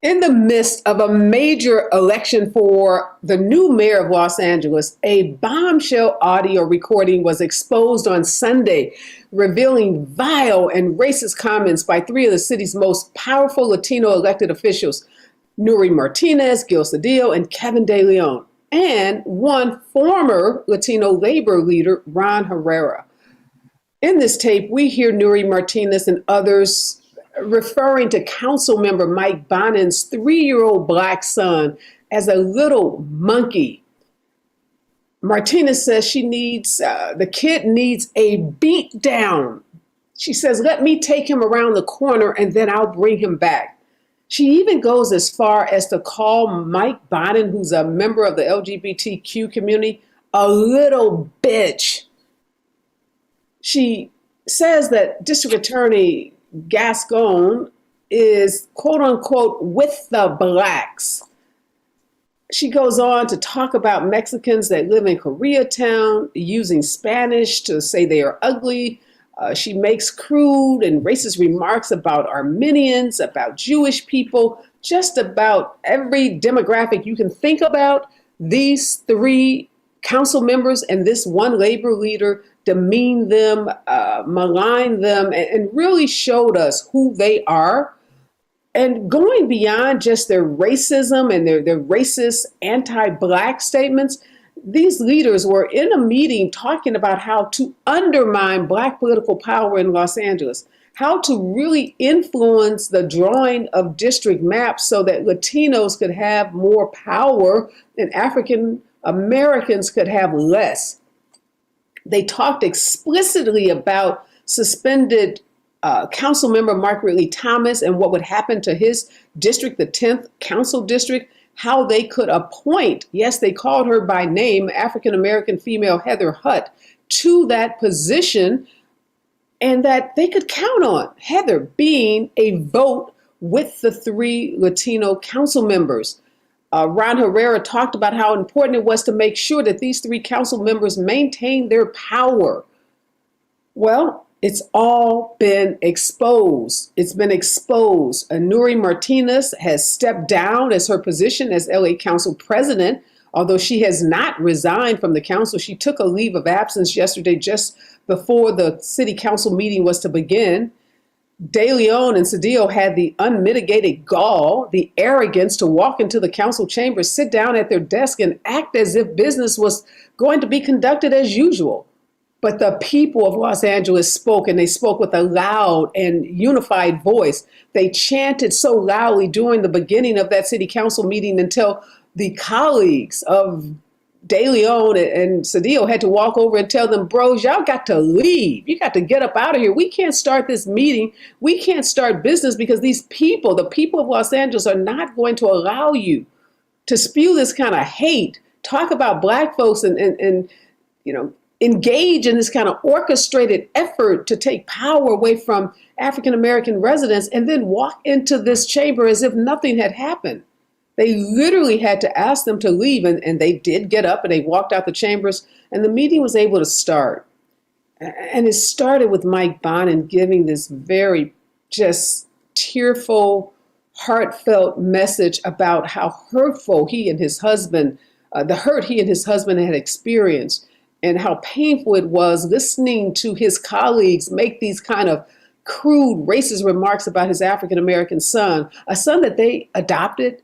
In the midst of a major election for the new mayor of Los Angeles, a bombshell audio recording was exposed on Sunday, revealing vile and racist comments by three of the city's most powerful Latino elected officials, Nury Martinez, Gil Cedillo, and Kevin De Leon, and one former Latino labor leader, Ron Herrera. In this tape, we hear Nury Martinez and others referring to council member Mike Bonin's 3-year-old black son as a little monkey. Martinez says the kid needs a beat down. She says, let me take him around the corner and then I'll bring him back. She even goes as far as to call Mike Bonin, who's a member of the LGBTQ community, a little bitch. She says that District Attorney Gascon is, quote unquote, with the blacks. She goes on to talk about Mexicans that live in Koreatown using Spanish to say they are ugly. She makes crude and racist remarks about Armenians, about Jewish people, just about every demographic you can think about. These three council members and this one labor leader demeaned them, maligned them, and really showed us who they are. And going beyond just their racism and their racist anti-black statements, these leaders were in a meeting talking about how to undermine black political power in Los Angeles, how to really influence the drawing of district maps so that Latinos could have more power and African Americans could have less. They talked explicitly about suspended council member Mark Ridley Thomas and what would happen to his district, the 10th council district, how they could appoint, yes, they called her by name, African-American female Heather Hutt, to that position, and that they could count on Heather being a vote with the three Latino council members. Ron Herrera talked about how important it was to make sure that these three council members maintain their power. Well, it's all been exposed. It's been exposed. Nury Martinez has stepped down as her position as LA Council president, although she has not resigned from the council. She took a leave of absence yesterday just before the city council meeting was to begin. De Leon and Cedillo had the unmitigated gall, the arrogance to walk into the council chambers, sit down at their desk, and act as if business was going to be conducted as usual. But the people of Los Angeles spoke, and they spoke with a loud and unified voice. They chanted so loudly during the beginning of that city council meeting until the colleagues of De Leon and Cedillo had to walk over and tell them, bros, y'all got to leave. You got to get up out of here. We can't start this meeting. We can't start business because these people, the people of Los Angeles, are not going to allow you to spew this kind of hate, talk about black folks and engage in this kind of orchestrated effort to take power away from African-American residents and then walk into this chamber as if nothing had happened. They literally had to ask them to leave, and they did get up and they walked out the chambers, and the meeting was able to start. And it started with Mike Bonin giving this very just tearful, heartfelt message about how hurtful he and his husband, the hurt he and his husband had experienced, and how painful it was listening to his colleagues make these kind of crude, racist remarks about his African-American son, a son that they adopted.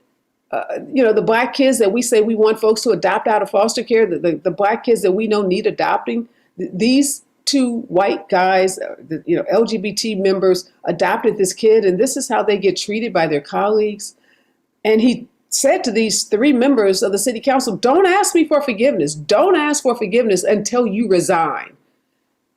The black kids that we say we want folks to adopt out of foster care, the black kids that we know need adopting, these two white guys, LGBT members adopted this kid, and this is how they get treated by their colleagues. And he said to these three members of the city council, don't ask me for forgiveness. Don't ask for forgiveness until you resign.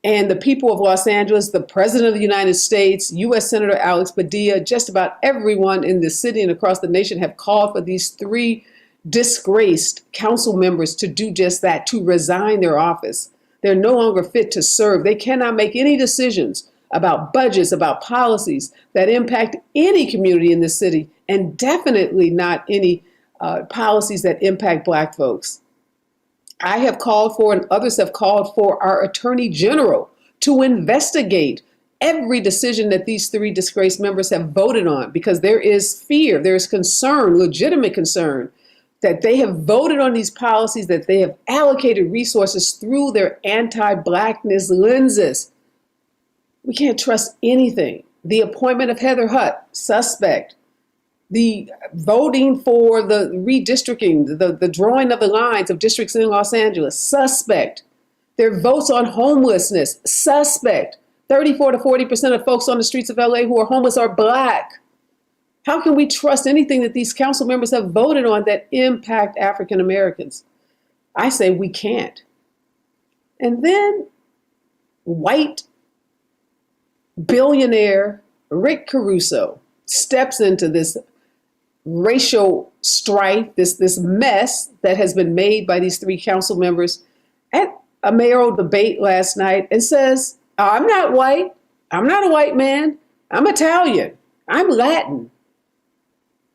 And the people of Los Angeles, the president of the United States, U.S. Senator Alex Padilla, just about everyone in the city and across the nation have called for these three disgraced council members to do just that, to resign their office. They're no longer fit to serve. They cannot make any decisions about budgets, about policies that impact any community in the city, and definitely not any policies that impact black folks. I have called for, and others have called for, our Attorney General to investigate every decision that these three disgraced members have voted on, because there is fear, there is concern, legitimate concern, that they have voted on these policies, that they have allocated resources through their anti-Blackness lenses. We can't trust anything. The appointment of Heather Hutt, suspect. The voting for the redistricting, the drawing of the lines of districts in Los Angeles, suspect. Their votes on homelessness, suspect. 34 to 40% of folks on the streets of LA who are homeless are Black. How can we trust anything that these council members have voted on that impact African Americans? I say we can't. And then white billionaire Rick Caruso steps into this racial strife, this mess that has been made by these three council members at a mayoral debate last night, and says, I'm not white. I'm not a white man. I'm Italian. I'm Latin.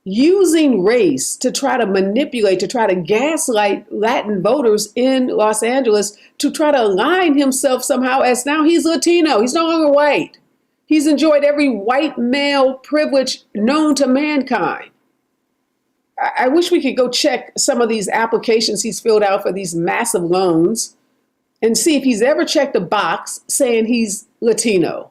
Using race to try to manipulate, to try to gaslight Latin voters in Los Angeles, to try to align himself somehow as now he's Latino. He's no longer white. He's enjoyed every white male privilege known to mankind. I wish we could go check some of these applications he's filled out for these massive loans and see if he's ever checked a box saying he's Latino.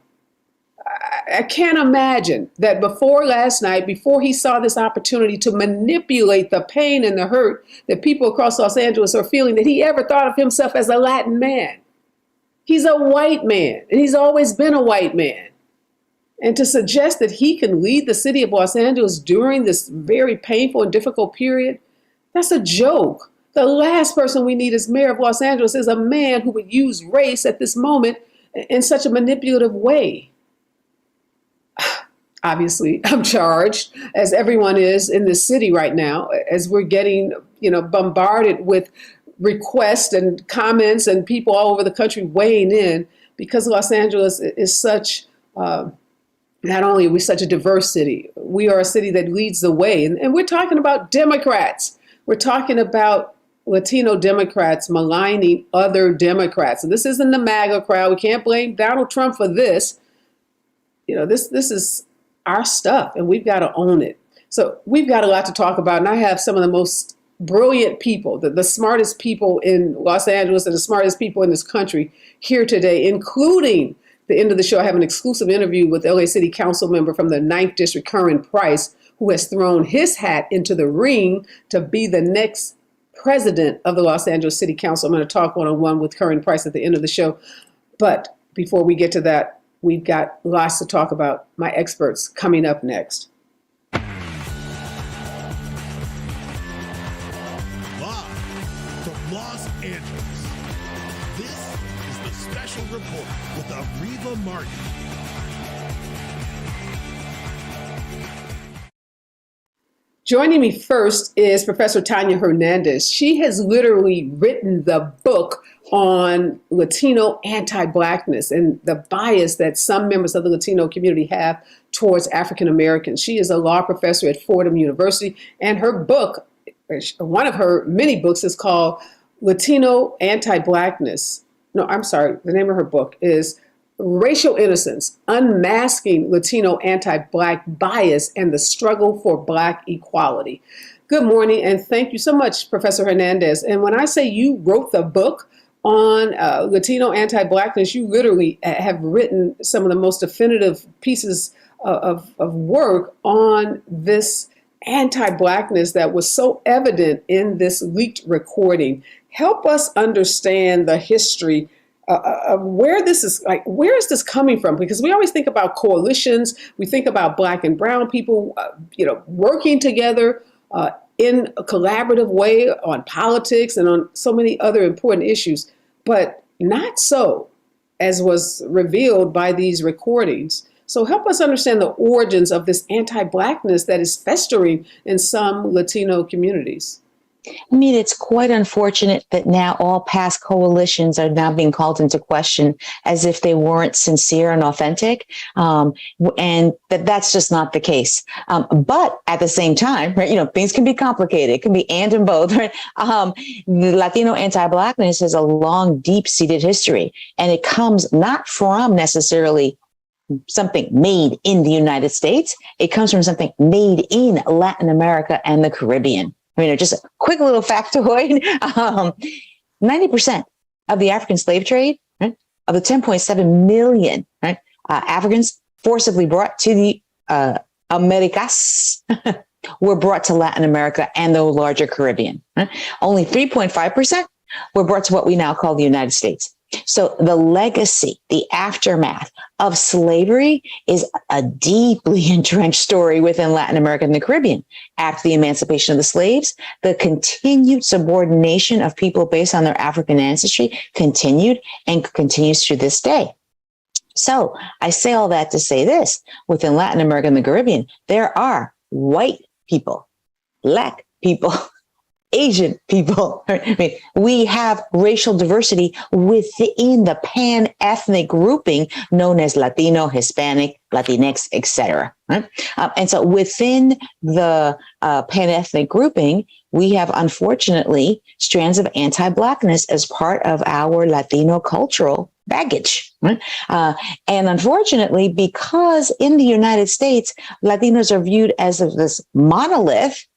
I can't imagine that before last night, before he saw this opportunity to manipulate the pain and the hurt that people across Los Angeles are feeling, that he ever thought of himself as a Latin man. He's a white man, and he's always been a white man. And to suggest that he can lead the city of Los Angeles during this very painful and difficult period, that's a joke. The last person we need as mayor of Los Angeles is a man who would use race at this moment in such a manipulative way. Obviously, I'm charged, as everyone is in this city right now, as we're getting, bombarded with requests and comments and people all over the country weighing in, because Los Angeles is such, not only are we such a diverse city, we are a city that leads the way. And we're talking about Democrats. We're talking about Latino Democrats maligning other Democrats. And this isn't the MAGA crowd. We can't blame Donald Trump for this. This is our stuff, and we've got to own it. So we've got a lot to talk about, and I have some of the most brilliant people, the smartest people in Los Angeles and the smartest people in this country here today, including the end of the show. I have an exclusive interview with LA City Council member from the 9th District, Curran Price, who has thrown his hat into the ring to be the next president of the Los Angeles City Council. I'm going to talk one-on-one with Curran Price at the end of the show. But before we get to that, we've got lots to talk about. My experts coming up next. Live from Los Angeles, this is the Special Report with Areva Martin. Joining me first is Professor Tanya Hernandez. She has literally written the book on Latino anti-Blackness and the bias that some members of the Latino community have towards African Americans. She is a law professor at Fordham University, and her book, one of her many books, is called Latino Anti-Blackness. No, I'm sorry. The name of her book is Racial Innocence, Unmasking Latino Anti-Black Bias and the Struggle for Black Equality. Good morning, and thank you so much, Professor Hernandez. And when I say you wrote the book on Latino anti-Blackness, you literally have written some of the most definitive pieces of work on this anti-Blackness that was so evident in this leaked recording. Help us understand the history of where this is, where is this coming from? Because we always think about coalitions, we think about Black and brown people, working together in a collaborative way on politics and on so many other important issues, but not so as was revealed by these recordings. So help us understand the origins of this anti-Blackness that is festering in some Latino communities. I mean, it's quite unfortunate that now all past coalitions are now being called into question as if they weren't sincere and authentic. And that's just not the case. But at the same time, right, things can be complicated. It can be and both. Right? The Latino anti-Blackness has a long, deep-seated history, and it comes not from necessarily something made in the United States. It comes from something made in Latin America and the Caribbean. I mean, just a quick little factoid. 90% of the African slave trade, right, of the 10.7 million, right, Africans forcibly brought to the Americas were brought to Latin America and the larger Caribbean. Right? Only 3.5% were brought to what we now call the United States. So the legacy, the aftermath of slavery is a deeply entrenched story within Latin America and the Caribbean. After the emancipation of the slaves, the continued subordination of people based on their African ancestry continued and continues to this day. So I say all that to say this: within Latin America and the Caribbean, there are white people, Black people, Asian people. I mean, we have racial diversity within the pan-ethnic grouping known as Latino, Hispanic, Latinx, etc. Right? And so within the pan-ethnic grouping, we have, unfortunately, strands of anti-Blackness as part of our Latino cultural baggage. Right? And unfortunately, because in the United States, Latinos are viewed as this monolith,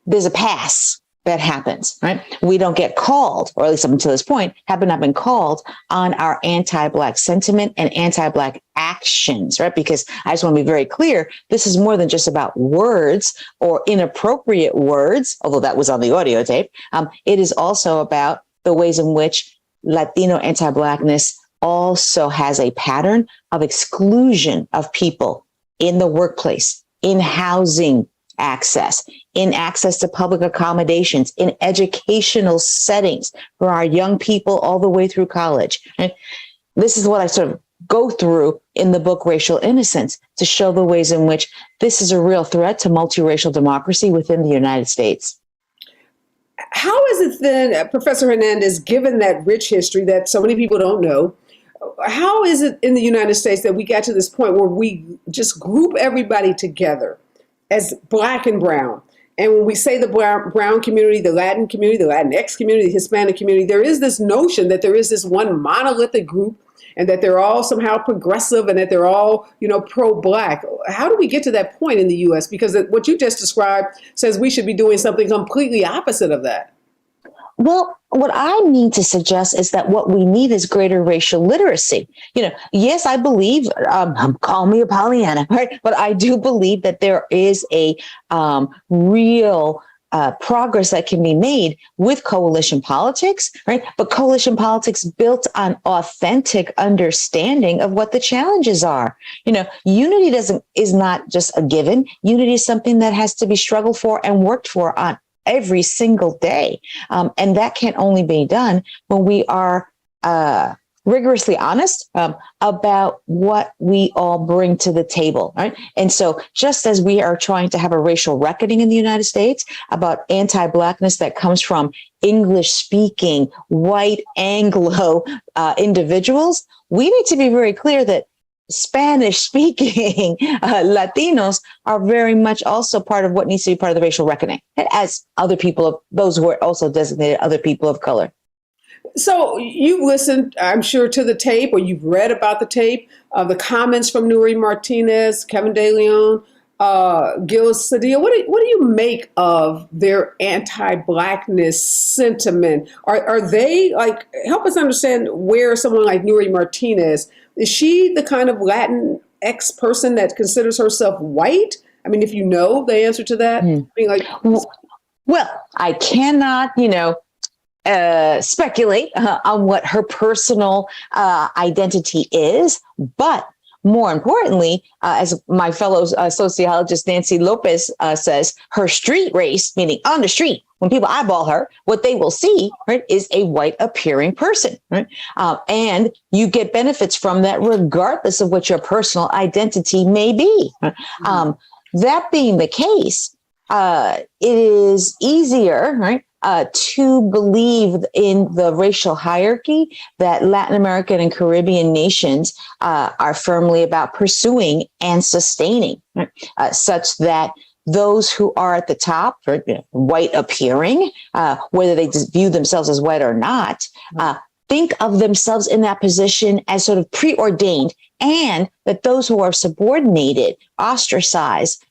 there's a pass that happens, right? We don't get called, or at least up until this point, have not been called on our anti-Black sentiment and anti-Black actions, right? Because I just want to be very clear, this is more than just about words or inappropriate words, although that was on the audio tape. It is also about the ways in which Latino anti-Blackness also has a pattern of exclusion of people in the workplace, in housing access, in access to public accommodations, in educational settings for our young people all the way through college. And this is what I sort of go through in the book Racial Innocence, to show the ways in which this is a real threat to multiracial democracy within the United States. How is it then, Professor Hernandez, given that rich history that so many people don't know, how is it in the United States that we got to this point where we just group everybody together as Black and brown? And when we say the brown community, the Latin community, the Latinx community, the Hispanic community, there is this notion that there is this one monolithic group and that they're all somehow progressive and that they're all, pro-Black. How do we get to that point in the U.S.? Because what you just described says we should be doing something completely opposite of that. Well, what I mean to suggest is that what we need is greater racial literacy. Yes, I believe, call me a Pollyanna, right? But I do believe that there is a real progress that can be made with coalition politics, right? But coalition politics built on authentic understanding of what the challenges are. Unity is not just a given. Unity is something that has to be struggled for and worked for on every single day. And that can only be done when we are rigorously honest about what we all bring to the table, right? And so just as we are trying to have a racial reckoning in the United States about anti-Blackness that comes from English-speaking, white Anglo individuals, we need to be very clear that Spanish-speaking Latinos are very much also part of what needs to be part of the racial reckoning, as other people, those who are also designated other people of color. So you've listened, I'm sure, to the tape, or you've read about the tape, the comments from Nury Martinez, Kevin De Leon, Gil Cedillo. What do you make of their anti-Blackness sentiment? Are they, help us understand where someone like Nury Martinez, is she the kind of Latinx person that considers herself white? I mean, if you know the answer to that, well, I cannot, speculate on what her personal identity is, but more importantly, as my fellow sociologist Nancy Lopez says, her street race, meaning on the street, when people eyeball her, what they will see, right, is a white appearing person, right? And you get benefits from that regardless of what your personal identity may be. That being the case, it is easier, right, to believe in the racial hierarchy that Latin American and Caribbean nations are firmly about pursuing and sustaining, right? Such that those who are at the top, white appearing, whether they view themselves as white or not, think of themselves in that position as sort of preordained, and that those who are subordinated, ostracized,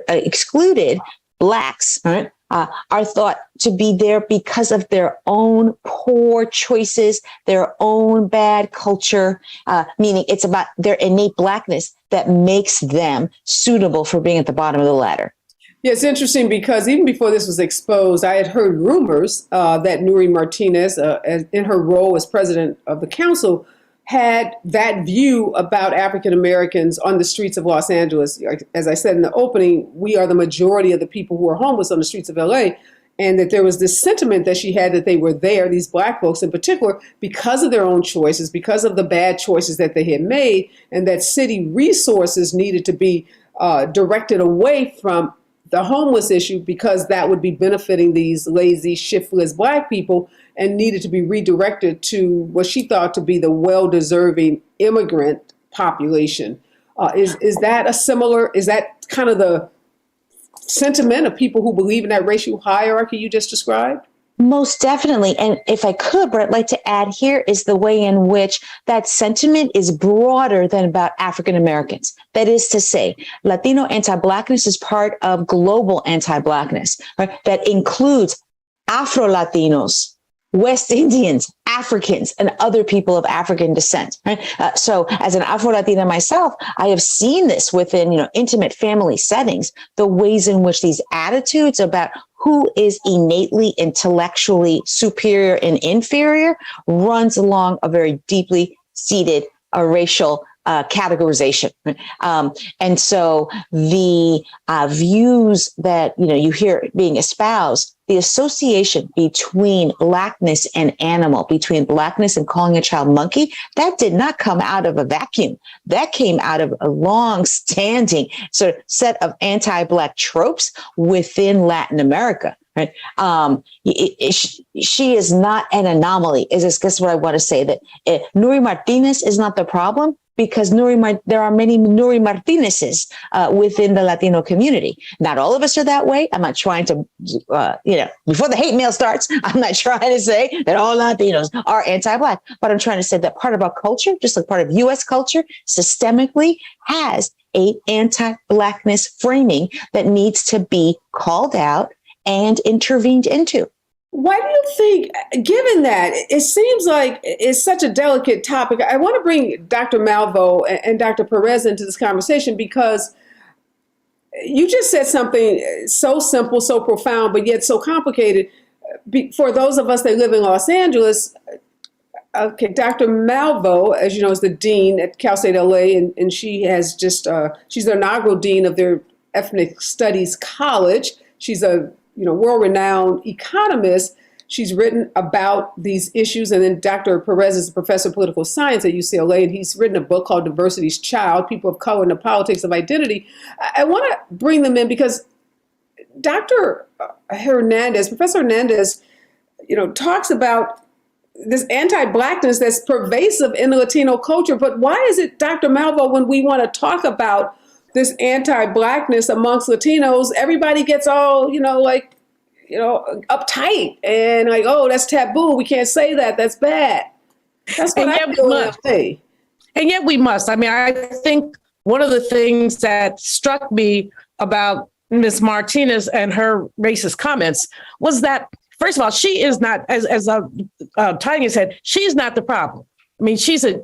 excluded, Blacks, right, are thought to be there because of their own poor choices, their own bad culture, meaning it's about their innate Blackness that makes them suitable for being at the bottom of the ladder. Yeah, it's interesting because even before this was exposed, I had heard rumors that Nury Martinez, in her role as president of the council, had that view about African Americans on the streets of Los Angeles. As I said in the opening, we are the majority of the people who are homeless on the streets of LA. And that there was this sentiment that she had that they were there, these Black folks in particular, because of their own choices, because of the bad choices that they had made, and that city resources needed to be directed away from the homeless issue because that would be benefiting these lazy, shiftless Black people, and needed to be redirected to what she thought to be the well-deserving immigrant population. Is that kind of the sentiment of people who believe in that racial hierarchy you just described? Most definitely. And if I could, what I'd like to add here is the way in which that sentiment is broader than about African Americans. That is to say, Latino anti-Blackness is part of global anti-Blackness, right? That includes Afro-Latinos, West Indians, Africans, and other people of African descent. Right? So as an Afro-Latina myself, I have seen this within, intimate family settings, the ways in which these attitudes about who is innately intellectually superior and inferior runs along a very deeply seated racial categorization. And so the views that, you hear being espoused, the association between Blackness and animal, between Blackness and calling a child monkey, that did not come out of a vacuum. That came out of a long-standing sort of set of anti-Black tropes within Latin America. Right? She is not an anomaly. Is what I want to say, that Nury Martinez is not the problem, because there are many Nury Martinezes within the Latino community. Not all of us are that way. I'm not trying to, before the hate mail starts, I'm not trying to say that all Latinos are anti-Black, but I'm trying to say that part of our culture, just like part of U.S. culture, systemically has a anti-Blackness framing that needs to be called out and intervened into. Why do you think, given that, it seems like it's such a delicate topic? I want to bring Dr. Malvo and Dr. Perez into this conversation, because you just said something so simple, so profound, but yet so complicated. For those of us that live in Los Angeles, okay, Dr. Malvo, as you know, is the dean at Cal State LA, and she has just, she's the inaugural dean of their Ethnic Studies College. She's a world-renowned economist. She's written about these issues. And then Dr. Perez is a professor of political science at UCLA, and he's written a book called Diversity's Child, People of Color and the Politics of Identity. I want to bring them in because Dr. Hernandez, Professor Hernandez, talks about this anti-Blackness that's pervasive in the Latino culture. But why is it, Dr. Malvo, when we want to talk about this anti-Blackness amongst Latinos, everybody gets all, uptight and like, oh, that's taboo. We can't say that. That's bad. That's what I feel in LA. And yet we must. I mean, I think one of the things that struck me about Ms. Martinez and her racist comments was that, first of all, she is not, as Tanya said, she's not the problem. I mean, she's a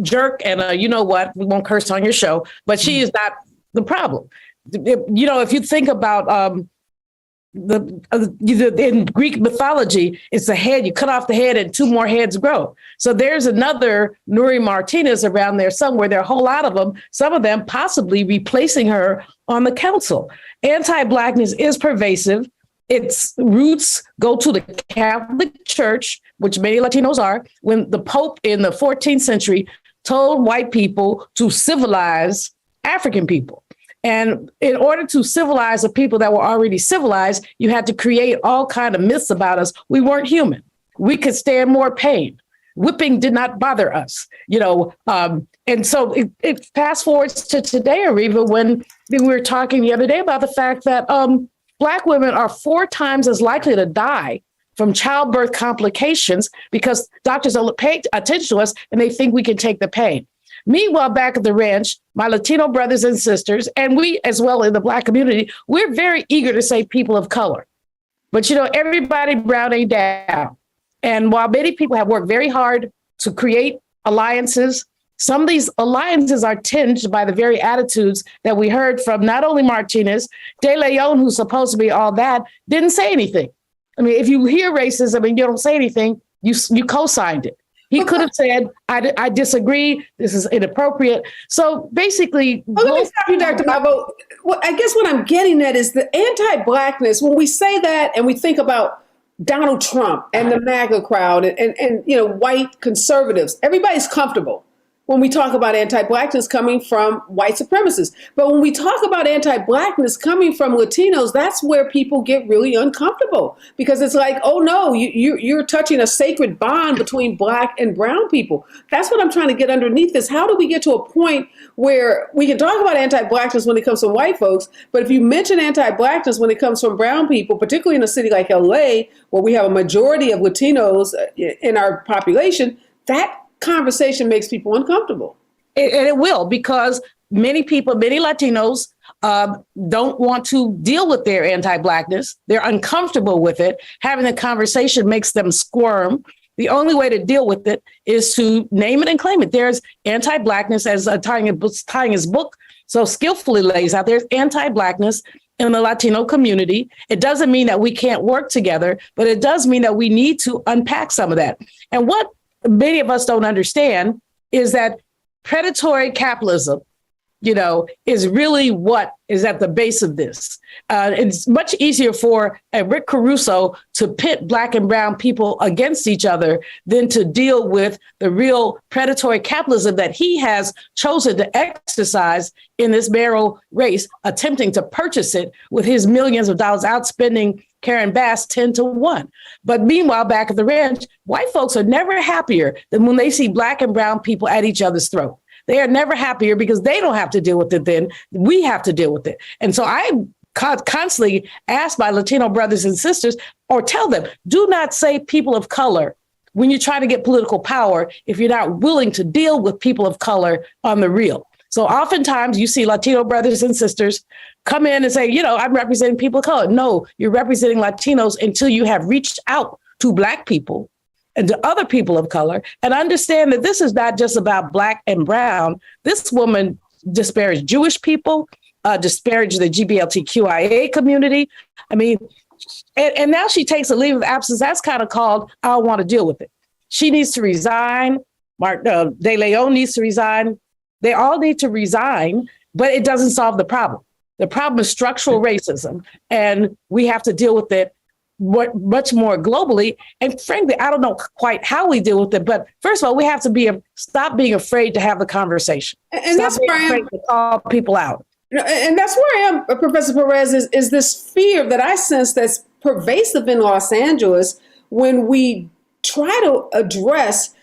jerk and you know what, we won't curse on your show, but she is not the problem. If you think about in Greek mythology, it's the head, you cut off the head and two more heads grow. So there's another Nury Martinez around there somewhere. There are a whole lot of them, some of them possibly replacing her on the council. Anti-Blackness is pervasive. Its roots go to the Catholic Church, which many Latinos are, when the Pope in the 14th century told white people to civilize African people. And in order to civilize the people that were already civilized, you had to create all kinds of myths about us. We weren't human. We could stand more pain. Whipping did not bother us, and so it fast forwards to today, Areva, when we were talking the other day about the fact that Black women are 4 times as likely to die from childbirth complications because doctors don't pay attention to us and they think we can take the pain. Meanwhile, back at the ranch, my Latino brothers and sisters, and we as well in the Black community, we're very eager to say people of color. But, everybody brown ain't down. And while many people have worked very hard to create alliances, some of these alliances are tinged by the very attitudes that we heard from not only Martinez, De Leon, who's supposed to be all that, didn't say anything. I mean, if you hear racism and you don't say anything, you co-signed it. He could have said, I disagree, this is inappropriate. So basically— Well, let me stop you, Dr. Malvo. Well, I guess what I'm getting at is the anti-Blackness. When we say that and we think about Donald Trump and the MAGA crowd and white conservatives, everybody's comfortable when we talk about anti-Blackness coming from white supremacists. But when we talk about anti-Blackness coming from Latinos, that's where people get really uncomfortable, because it's like, oh no, you're touching a sacred bond between Black and brown people. That's what I'm trying to get underneath this. How do we get to a point where we can talk about anti-Blackness when it comes from white folks, but if you mention anti-Blackness when it comes from brown people, particularly in a city like LA, where we have a majority of Latinos in our population, that conversation makes people uncomfortable. And it will, because many Latinos don't want to deal with their anti-Blackness. They're uncomfortable with it. Having the conversation makes them squirm. The only way to deal with it is to name it and claim it. There's anti-Blackness, as tying his book so skillfully lays out. There's anti-Blackness in the Latino community. It doesn't mean that we can't work together, but it does mean that we need to unpack some of that. And what many of us don't understand is that predatory capitalism, is really what is at the base of this. It's much easier for Rick Caruso to pit Black and brown people against each other than to deal with the real predatory capitalism that he has chosen to exercise in this narrow race, attempting to purchase it with his millions of dollars, outspending Karen Bass 10-1. But meanwhile, back at the ranch, white folks are never happier than when they see Black and brown people at each other's throat. They are never happier because they don't have to deal with it then. We have to deal with it. And so I constantly ask my Latino brothers and sisters, or tell them, do not say people of color when you're trying to get political power if you're not willing to deal with people of color on the real. So oftentimes you see Latino brothers and sisters come in and say, I'm representing people of color. No, you're representing Latinos until you have reached out to Black people and to other people of color and understand that this is not just about Black and brown. This woman disparaged Jewish people, disparaged the GBLTQIA community. I mean, and now she takes a leave of absence. That's kind of called, I don't want to deal with it. She needs to resign. De Leon needs to resign. They all need to resign, but it doesn't solve the problem. The problem is structural racism, and we have to deal with it much more globally. And frankly, I don't know quite how we deal with it, but first of all, we have to stop being afraid to have the conversation. And that's where I am to call people out. And that's where I am, Professor Perez, is this fear that I sense that's pervasive in Los Angeles when we try to address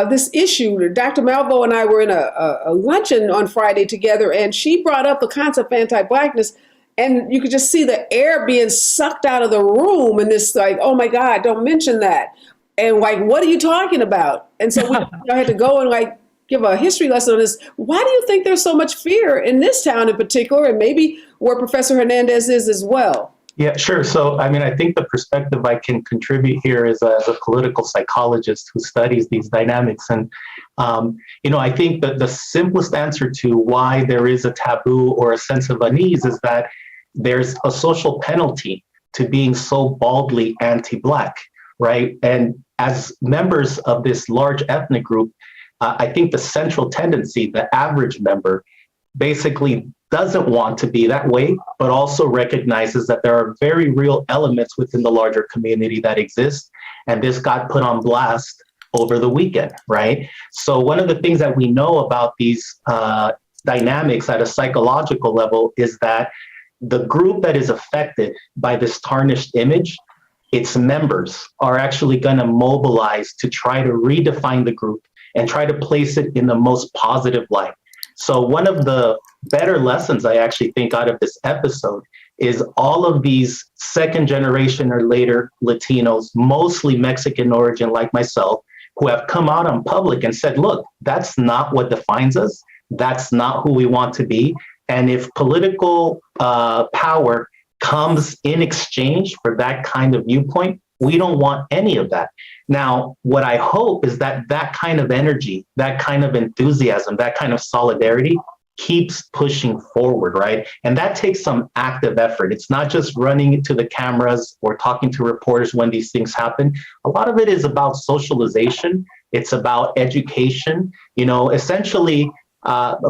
this issue. Dr. Malvo and I were in a luncheon on Friday together, and she brought up the concept of anti-Blackness, and you could just see the air being sucked out of the room, and this like, oh my God, don't mention that. And like, what are you talking about? And so we had to go and like give a history lesson on this. Why do you think there's so much fear in this town in particular, and maybe where Professor Hernandez is as well? Yeah, sure. So, I think the perspective I can contribute here is as a political psychologist who studies these dynamics. And, I think that the simplest answer to why there is a taboo or a sense of unease is that there's a social penalty to being so baldly anti-Black, right? And as members of this large ethnic group, I think the central tendency, the average member, basically doesn't want to be that way, but also recognizes that there are very real elements within the larger community that exist. And this got put on blast over the weekend, right? So one of the things that we know about these dynamics at a psychological level is that the group that is affected by this tarnished image, its members are actually going to mobilize to try to redefine the group and try to place it in the most positive light. So one of the better lessons I actually think out of this episode is all of these second generation or later Latinos, mostly Mexican origin like myself, who have come out on public and said, look, that's not what defines us. That's not who we want to be. And if political power comes in exchange for that kind of viewpoint, we don't want any of that. Now, what I hope is that that kind of energy, that kind of enthusiasm, that kind of solidarity keeps pushing forward, right? And that takes some active effort. It's not just running to the cameras or talking to reporters when these things happen. A lot of it is about socialization. It's about education. You know, essentially,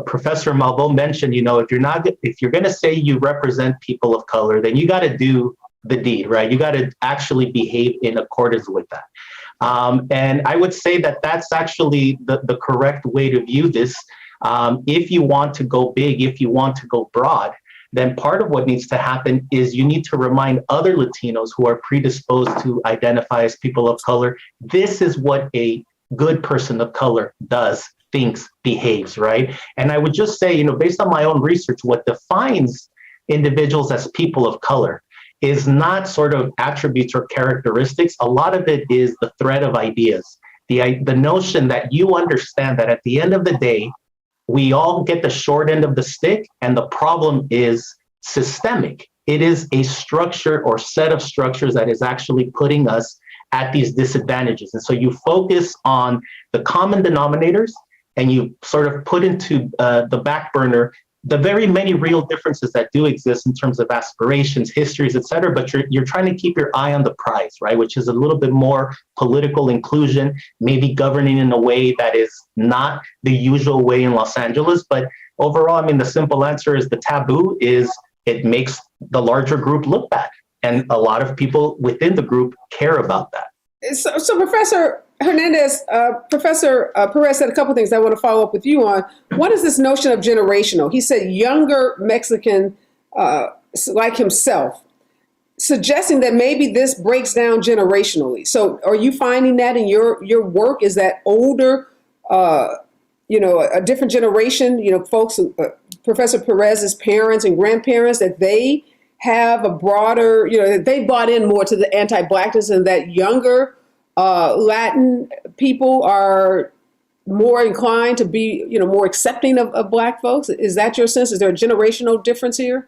Professor Malvo mentioned, you know, if you're going to say you represent people of color, then you got to do the deed, right? You got to actually behave in accordance with that. And I would say that that's actually the correct way to view this. If you want to go big, if you want to go broad, then part of what needs to happen is you need to remind other Latinos who are predisposed to identify as people of color, this is what a good person of color does, thinks, behaves, right? And I would just say, you know, based on my own research, what defines individuals as people of color is not sort of attributes or characteristics. A lot of it is the thread of ideas, the notion that you understand that at the end of the day, we all get the short end of the stick, and the problem is systemic. It is a structure or set of structures that is actually putting us at these disadvantages. And so you focus on the common denominators, and you sort of put into the back burner the very many real differences that do exist in terms of aspirations, histories, et cetera, but you're trying to keep your eye on the prize, right? Which is a little bit more political inclusion, maybe governing in a way that is not the usual way in Los Angeles. But overall, I mean, the simple answer is the taboo is it makes the larger group look bad. And a lot of people within the group care about that. So Professor Hernandez, Professor Perez said a couple of things I want to follow up with you on. One is this notion of generational. He said younger Mexican like himself, suggesting that maybe this breaks down generationally. So are you finding that in your work? Is that older, a different generation, folks, Professor Perez's parents and grandparents, that they have a broader, they bought in more to the anti-Blackness, and that younger Latin people are more inclined to be, more accepting of Black folks? Is that your sense? Is there a generational difference here?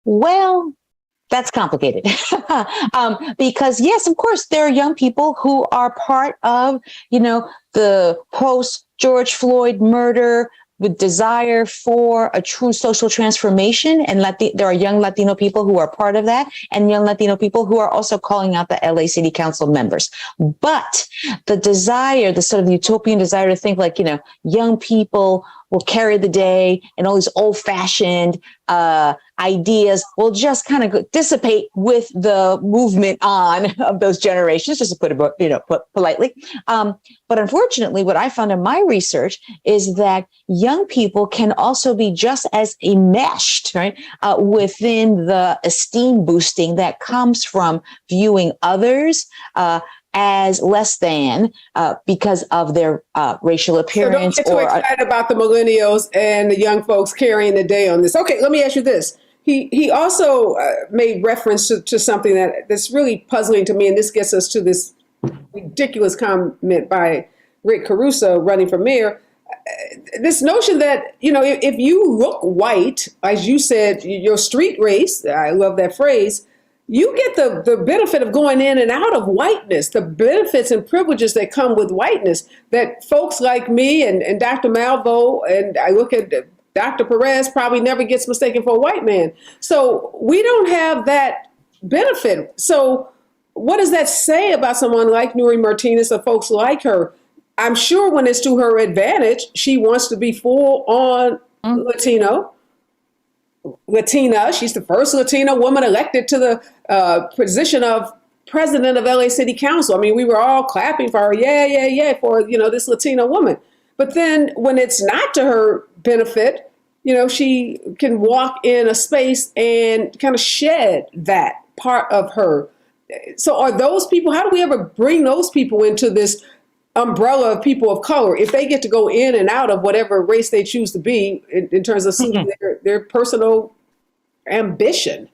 Well, that's complicated because, yes, of course, there are young people who are part of, the post George Floyd murder with desire for a true social transformation. And there are young Latino people who are part of that, and young Latino people who are also calling out the LA City Council members. But the desire, the sort of utopian desire to think like, young people will carry the day, and all these old-fashioned ideas will just kind of dissipate with the movement on of those generations, just to put it, put politely. But unfortunately, what I found in my research is that young people can also be just as enmeshed, right, within the esteem boosting that comes from viewing others as less than because of their racial appearance. So don't get too excited about the millennials and the young folks carrying the day on this. Okay, let me ask you this. He also made reference to something that's really puzzling to me, and this gets us to this ridiculous comment by Rick Caruso running for mayor. This notion that, if you look white, as you said, your street race, I love that phrase, you get the benefit of going in and out of whiteness, the benefits and privileges that come with whiteness that folks like me and Dr. Malvo, and I look at Dr. Perez, probably never gets mistaken for a white man. So we don't have that benefit. So what does that say about someone like Nury Martinez or folks like her? I'm sure when it's to her advantage, she wants to be full on Latina. She's the first Latina woman elected to the position of president of LA City Council. I mean, we were all clapping for her, yeah, for, this Latina woman. But then when it's not to her benefit, she can walk in a space and kind of shed that part of her. So are those people, how do we ever bring those people into this umbrella of people of color if they get to go in and out of whatever race they choose to be in terms of their personal ambition?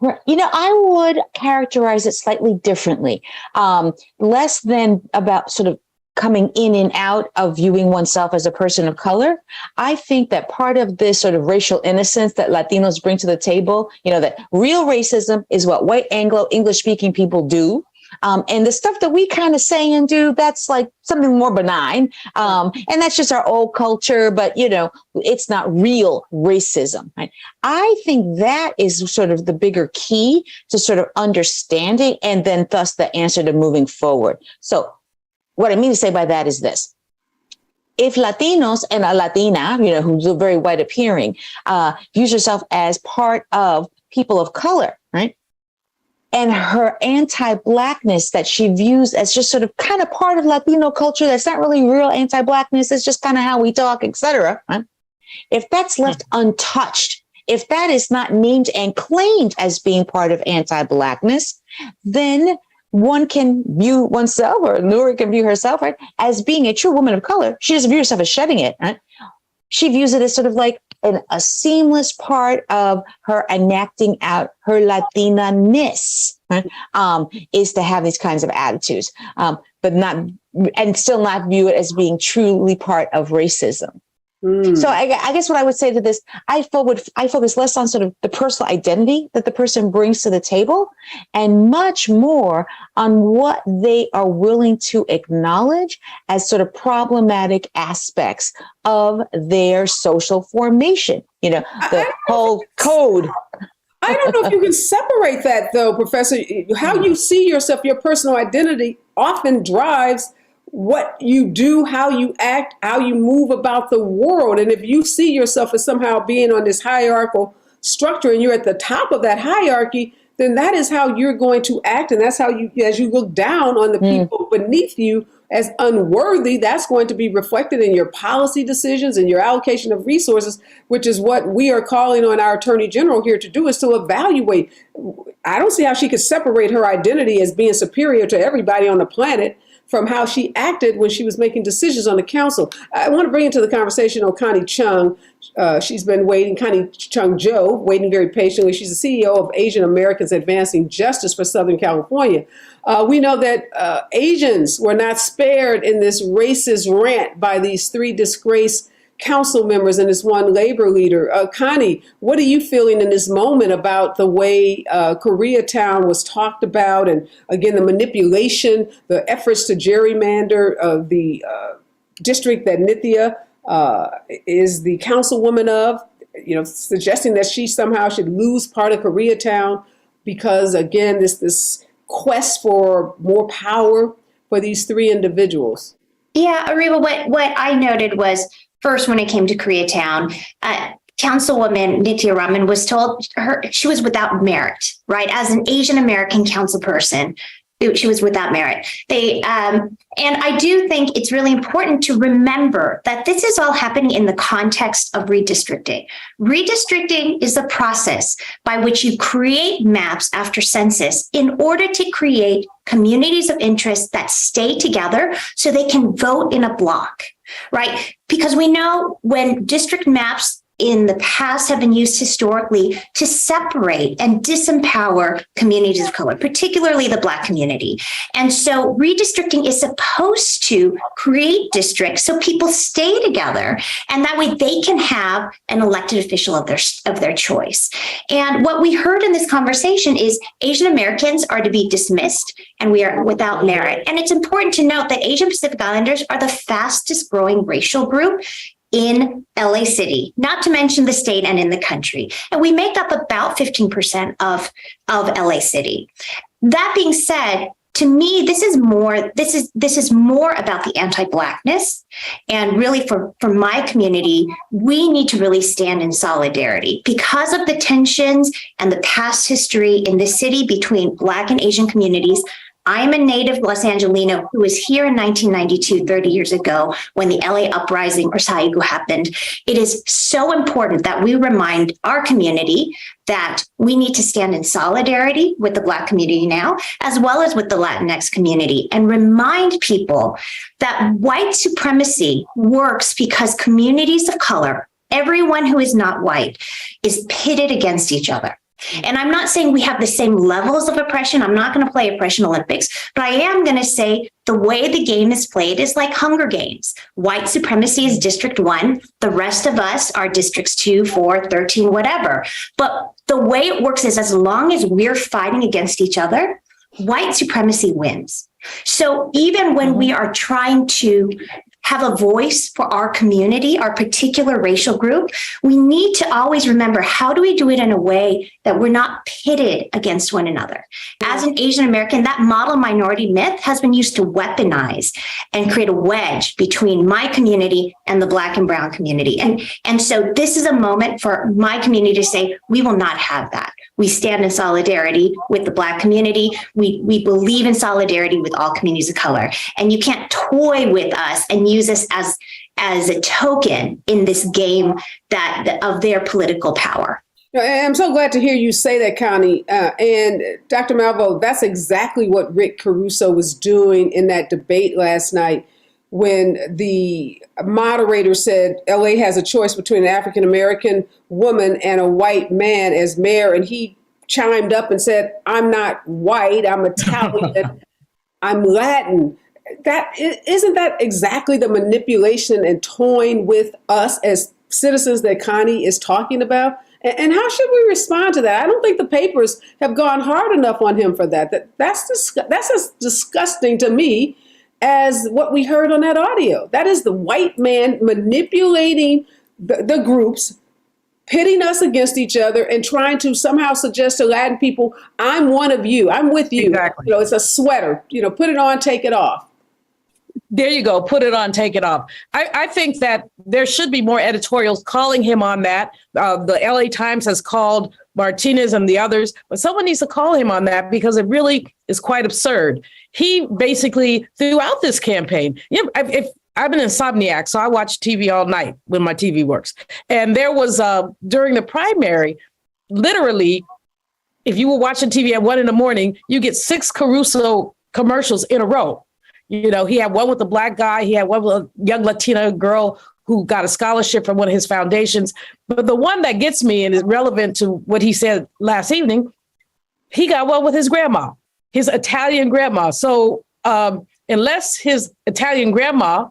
I would characterize it slightly differently. Less than about sort of coming in and out of viewing oneself as a person of color. I think that part of this sort of racial innocence that Latinos bring to the table, that real racism is what white Anglo English speaking people do. And the stuff that we kind of say and do, that's like something more benign. And that's just our old culture, but it's not real racism. Right? I think that is sort of the bigger key to sort of understanding and then thus the answer to moving forward. So what I mean to say by that is this. If Latinos and a Latina, who's very white appearing, views herself as part of people of color, right? And her anti-Blackness that she views as just sort of kind of part of Latino culture, that's not really real anti-Blackness, it's just kind of how we talk, etc. Right? If that's left untouched, if that is not named and claimed as being part of anti-Blackness, then one can view oneself, or Nury can view herself, right, as being a true woman of color. She doesn't view herself as shedding it, right? She views it as sort of like a seamless part of her enacting out her Latina-ness, right? Is to have these kinds of attitudes, but still not view it as being truly part of racism. So I guess what I would say to this, I focus less on sort of the personal identity that the person brings to the table and much more on what they are willing to acknowledge as sort of problematic aspects of their social formation. The whole code. I don't know if you can separate that, though, Professor. How you see yourself, your personal identity often drives what you do, how you act, how you move about the world. And if you see yourself as somehow being on this hierarchical structure and you're at the top of that hierarchy, then that is how you're going to act. And that's how as you look down on the people beneath you as unworthy, that's going to be reflected in your policy decisions and your allocation of resources, which is what we are calling on our Attorney General here to do, is to evaluate. I don't see how she could separate her identity as being superior to everybody on the planet from how she acted when she was making decisions on the council. I want to bring into the conversation Connie Chung. She's been waiting, Connie Chung Joe, waiting very patiently. She's the CEO of Asian Americans Advancing Justice for Southern California. We know that Asians were not spared in this racist rant by these three disgraced council members and this one labor leader. Connie, what are you feeling in this moment about the way Koreatown was talked about, and again, the manipulation, the efforts to gerrymander the district that Nithya is the councilwoman of, suggesting that she somehow should lose part of Koreatown because, again, this quest for more power for these three individuals? Yeah, Areva, what I noted was, first, when it came to Koreatown, Councilwoman Nithya Raman was told she was without merit, right? As an Asian American council person, she was without merit. And I do think it's really important to remember that this is all happening in the context of redistricting. Redistricting is the process by which you create maps after census in order to create communities of interest that stay together so they can vote in a block, right? Because we know when district maps in the past have been used historically to separate and disempower communities of color, particularly the Black community. And so redistricting is supposed to create districts so people stay together, and that way they can have an elected official of their choice. And what we heard in this conversation is Asian Americans are to be dismissed and we are without merit. And it's important to note that Asian Pacific Islanders are the fastest growing racial group in LA City, not to mention the state and in the country. And we make up about 15% of LA City. That being said, to me, this is more about the anti-Blackness. And really for my community, we need to really stand in solidarity because of the tensions and the past history in the city between Black and Asian communities. I'm a native Los Angelino who was here in 1992, 30 years ago, when the LA uprising or Saigu happened. It is so important that we remind our community that we need to stand in solidarity with the Black community now, as well as with the Latinx community, and remind people that white supremacy works because communities of color, everyone who is not white, is pitted against each other. And I'm not saying we have the same levels of oppression. I'm not going to play Oppression Olympics, but I am going to say the way the game is played is like Hunger Games. White supremacy is District 1. The rest of us are Districts 2, 4, 13, whatever. But the way it works is as long as we're fighting against each other, white supremacy wins. So even when we are trying to have a voice for our community, our particular racial group, we need to always remember, how do we do it in a way that we're not pitted against one another? As an Asian American, that model minority myth has been used to weaponize and create a wedge between my community and the Black and Brown community. And so this is a moment for my community to say, we will not have that. We stand in solidarity with the Black community. We believe in solidarity with all communities of color. And you can't toy with us and use us as a token in this game of their political power. I'm so glad to hear you say that, Connie. And Dr. Malvo, that's exactly what Rick Caruso was doing in that debate last night when the moderator said LA has a choice between an African-American woman and a white man as mayor. And he chimed up and said, I'm not white, I'm Italian, I'm Latin. Isn't that exactly the manipulation and toying with us as citizens that Connie is talking about? And how should we respond to that? I don't think the papers have gone hard enough on him for that. That's as disgusting to me as what we heard on that audio. That is the white man manipulating the groups, pitting us against each other and trying to somehow suggest to Latin people, I'm one of you, I'm with you. Exactly. It's a sweater, put it on, take it off. There you go. Put it on, take it off. I think that there should be more editorials calling him on that. The LA Times has called Martinez and the others, but someone needs to call him on that because it really is quite absurd. He basically, throughout this campaign, if I'm an insomniac, so I watch TV all night when my TV works. And there was, during the primary, literally, if you were watching TV at 1 a.m, you get 6 Caruso commercials in a row. He had one with a Black guy. He had one with a young Latina girl who got a scholarship from one of his foundations. But the one that gets me and is relevant to what he said last evening, he got one with his grandma, his Italian grandma. So unless his Italian grandma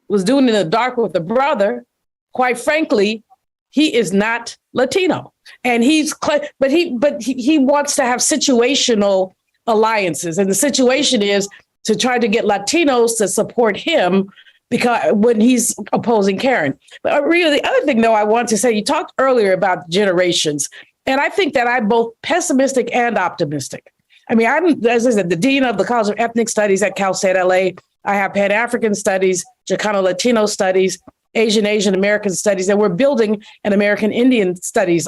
was doing it in the dark with a brother, quite frankly, he is not Latino. And he wants to have situational alliances. And the situation is to try to get Latinos to support him because when he's opposing Karen. But really, the other thing, though, I want to say, you talked earlier about generations, and I think that I'm both pessimistic and optimistic. I mean, I'm, as I said, the dean of the College of Ethnic Studies at Cal State LA. I have Pan-African Studies, Chicano Latino Studies, Asian American Studies, and we're building an American Indian Studies,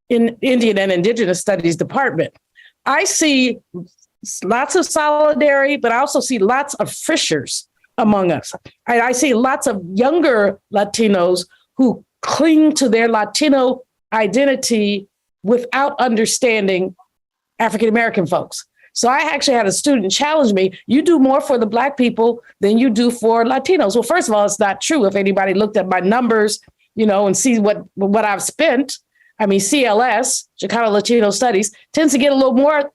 in Indian and Indigenous Studies department. I see lots of solidarity, but I also see lots of fissures among us. I see lots of younger Latinos who cling to their Latino identity without understanding African-American folks. So I actually had a student challenge me, you do more for the Black people than you do for Latinos. Well, first of all, it's not true. If anybody looked at my numbers, and see what I've spent, I mean, CLS, Chicano Latino Studies, tends to get a little more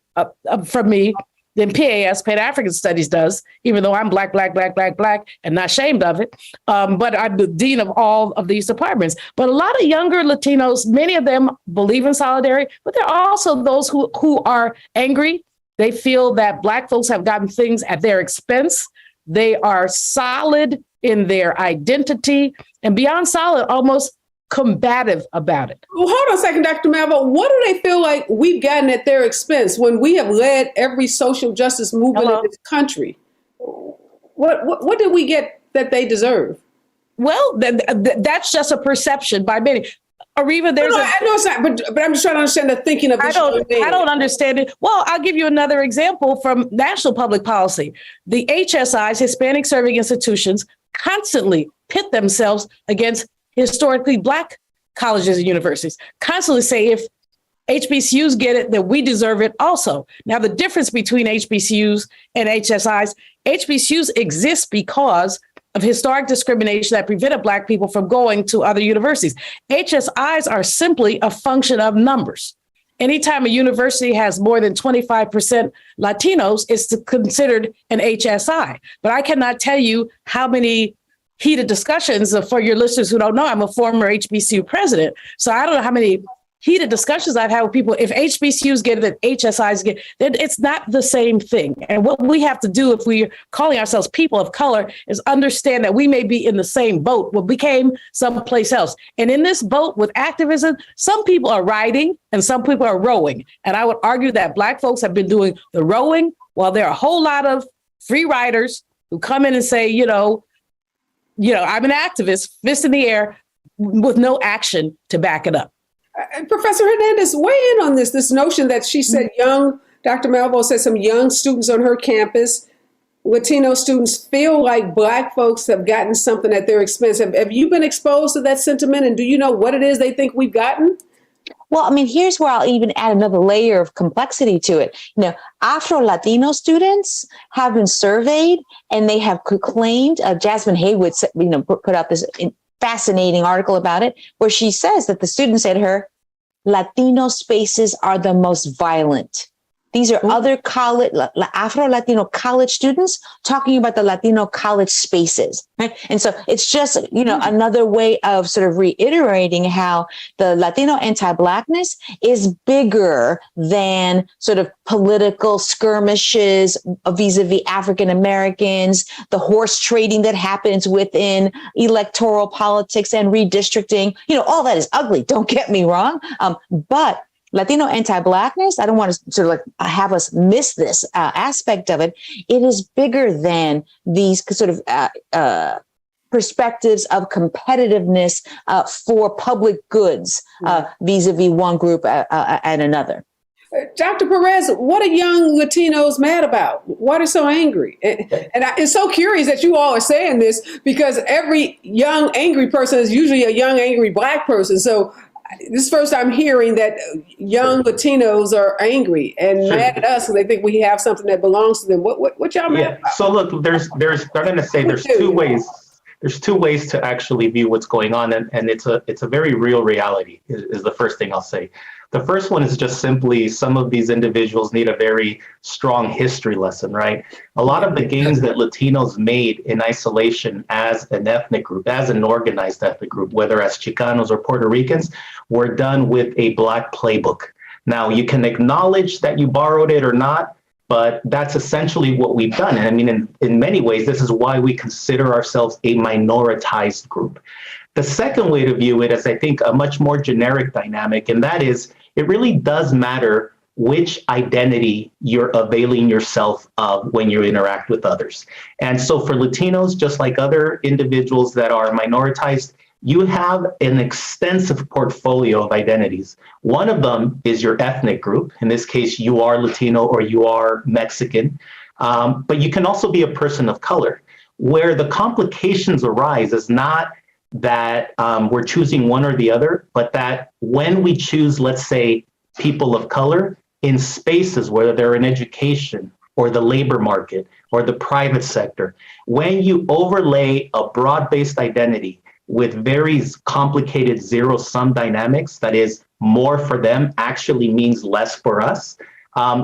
from me than PAS, Pan-African Studies, does, even though I'm Black, and not ashamed of it. But I'm the dean of all of these departments. But a lot of younger Latinos, many of them believe in solidarity, but there are also those who are angry. They feel that Black folks have gotten things at their expense. They are solid in their identity, and beyond solid, almost combative about it. Well, hold on a second, Dr. Malvo. What do they feel like we've gotten at their expense when we have led every social justice movement in this country? What did we get that they deserve? Well, that's just a perception by many. Areva, I know it's not, but I'm just trying to understand the thinking of this. I don't understand it. Well, I'll give you another example from national public policy. The HSIs, Hispanic Serving Institutions, constantly pit themselves against historically Black colleges and universities, constantly say if HBCUs get it, then we deserve it also. Now, the difference between HBCUs and HBCUs exist because of historic discrimination that prevented Black people from going to other universities. HSIs are simply a function of numbers. anytime a university has more than 25% Latinos, it's considered an HSI. But I cannot tell you how many heated discussions. For your listeners who don't know, I'm a former HBCU president. So I don't know how many heated discussions I've had with people. If HBCUs get it, HSIs get it, then it's not the same thing. And what we have to do if we're calling ourselves people of color is understand that we may be in the same boat, but we came someplace else. And in this boat with activism, some people are riding and some people are rowing. And I would argue that Black folks have been doing the rowing while there are a whole lot of free riders who come in and say, I'm an activist, fist in the air, with no action to back it up. Professor Hernandez, weigh in on this notion that she said Dr. Malvo said some young students on her campus, Latino students, feel like Black folks have gotten something at their expense. Have you been exposed to that sentiment, and do you know what it is they think we've gotten? Well, I mean, here's where I'll even add another layer of complexity to it. Afro-Latino students have been surveyed, and they have claimed, Jasmine Haywood, put out this fascinating article about it, where she says that the students said to her, Latino spaces are the most violent. These are other college, Afro-Latino college students talking about the Latino college spaces, right? And so it's just, another way of sort of reiterating how the Latino anti-Blackness is bigger than sort of political skirmishes vis-a-vis African Americans, the horse trading that happens within electoral politics and redistricting. All that is ugly. Don't get me wrong. But Latino anti-Blackness, I don't want to sort of have us miss this aspect of it. It is bigger than these sort of perspectives of competitiveness for public goods vis-a-vis one group and another. Dr. Perez, what are young Latinos mad about? Why are they so angry? And it's so curious that you all are saying this, because every young angry person is usually a young angry Black person. So this is the first time hearing that young Latinos are angry and mad at us, and they think we have something that belongs to them. What y'all mad about? So look, there's I'm going to say there's two ways. There's two ways to actually view what's going on, and it's a very real reality is the first thing I'll say. The first one is just simply some of these individuals need a very strong history lesson, right? A lot of the gains that Latinos made in isolation as an ethnic group, as an organized ethnic group, whether as Chicanos or Puerto Ricans, were done with a Black playbook. Now, you can acknowledge that you borrowed it or not, but that's essentially what we've done. And I mean, in many ways, this is why we consider ourselves a minoritized group. The second way to view it is, I think, a much more generic dynamic, and that is, it really does matter which identity you're availing yourself of when you interact with others. And so for Latinos, just like other individuals that are minoritized, you have an extensive portfolio of identities. One of them is your ethnic group. In this case, you are Latino or you are Mexican, but you can also be a person of color. Where the complications arise is not that we're choosing one or the other, but that when we choose, let's say, people of color in spaces, whether they're in education or the labor market or the private sector, when you overlay a broad-based identity with very complicated zero-sum dynamics, that is, more for them actually means less for us,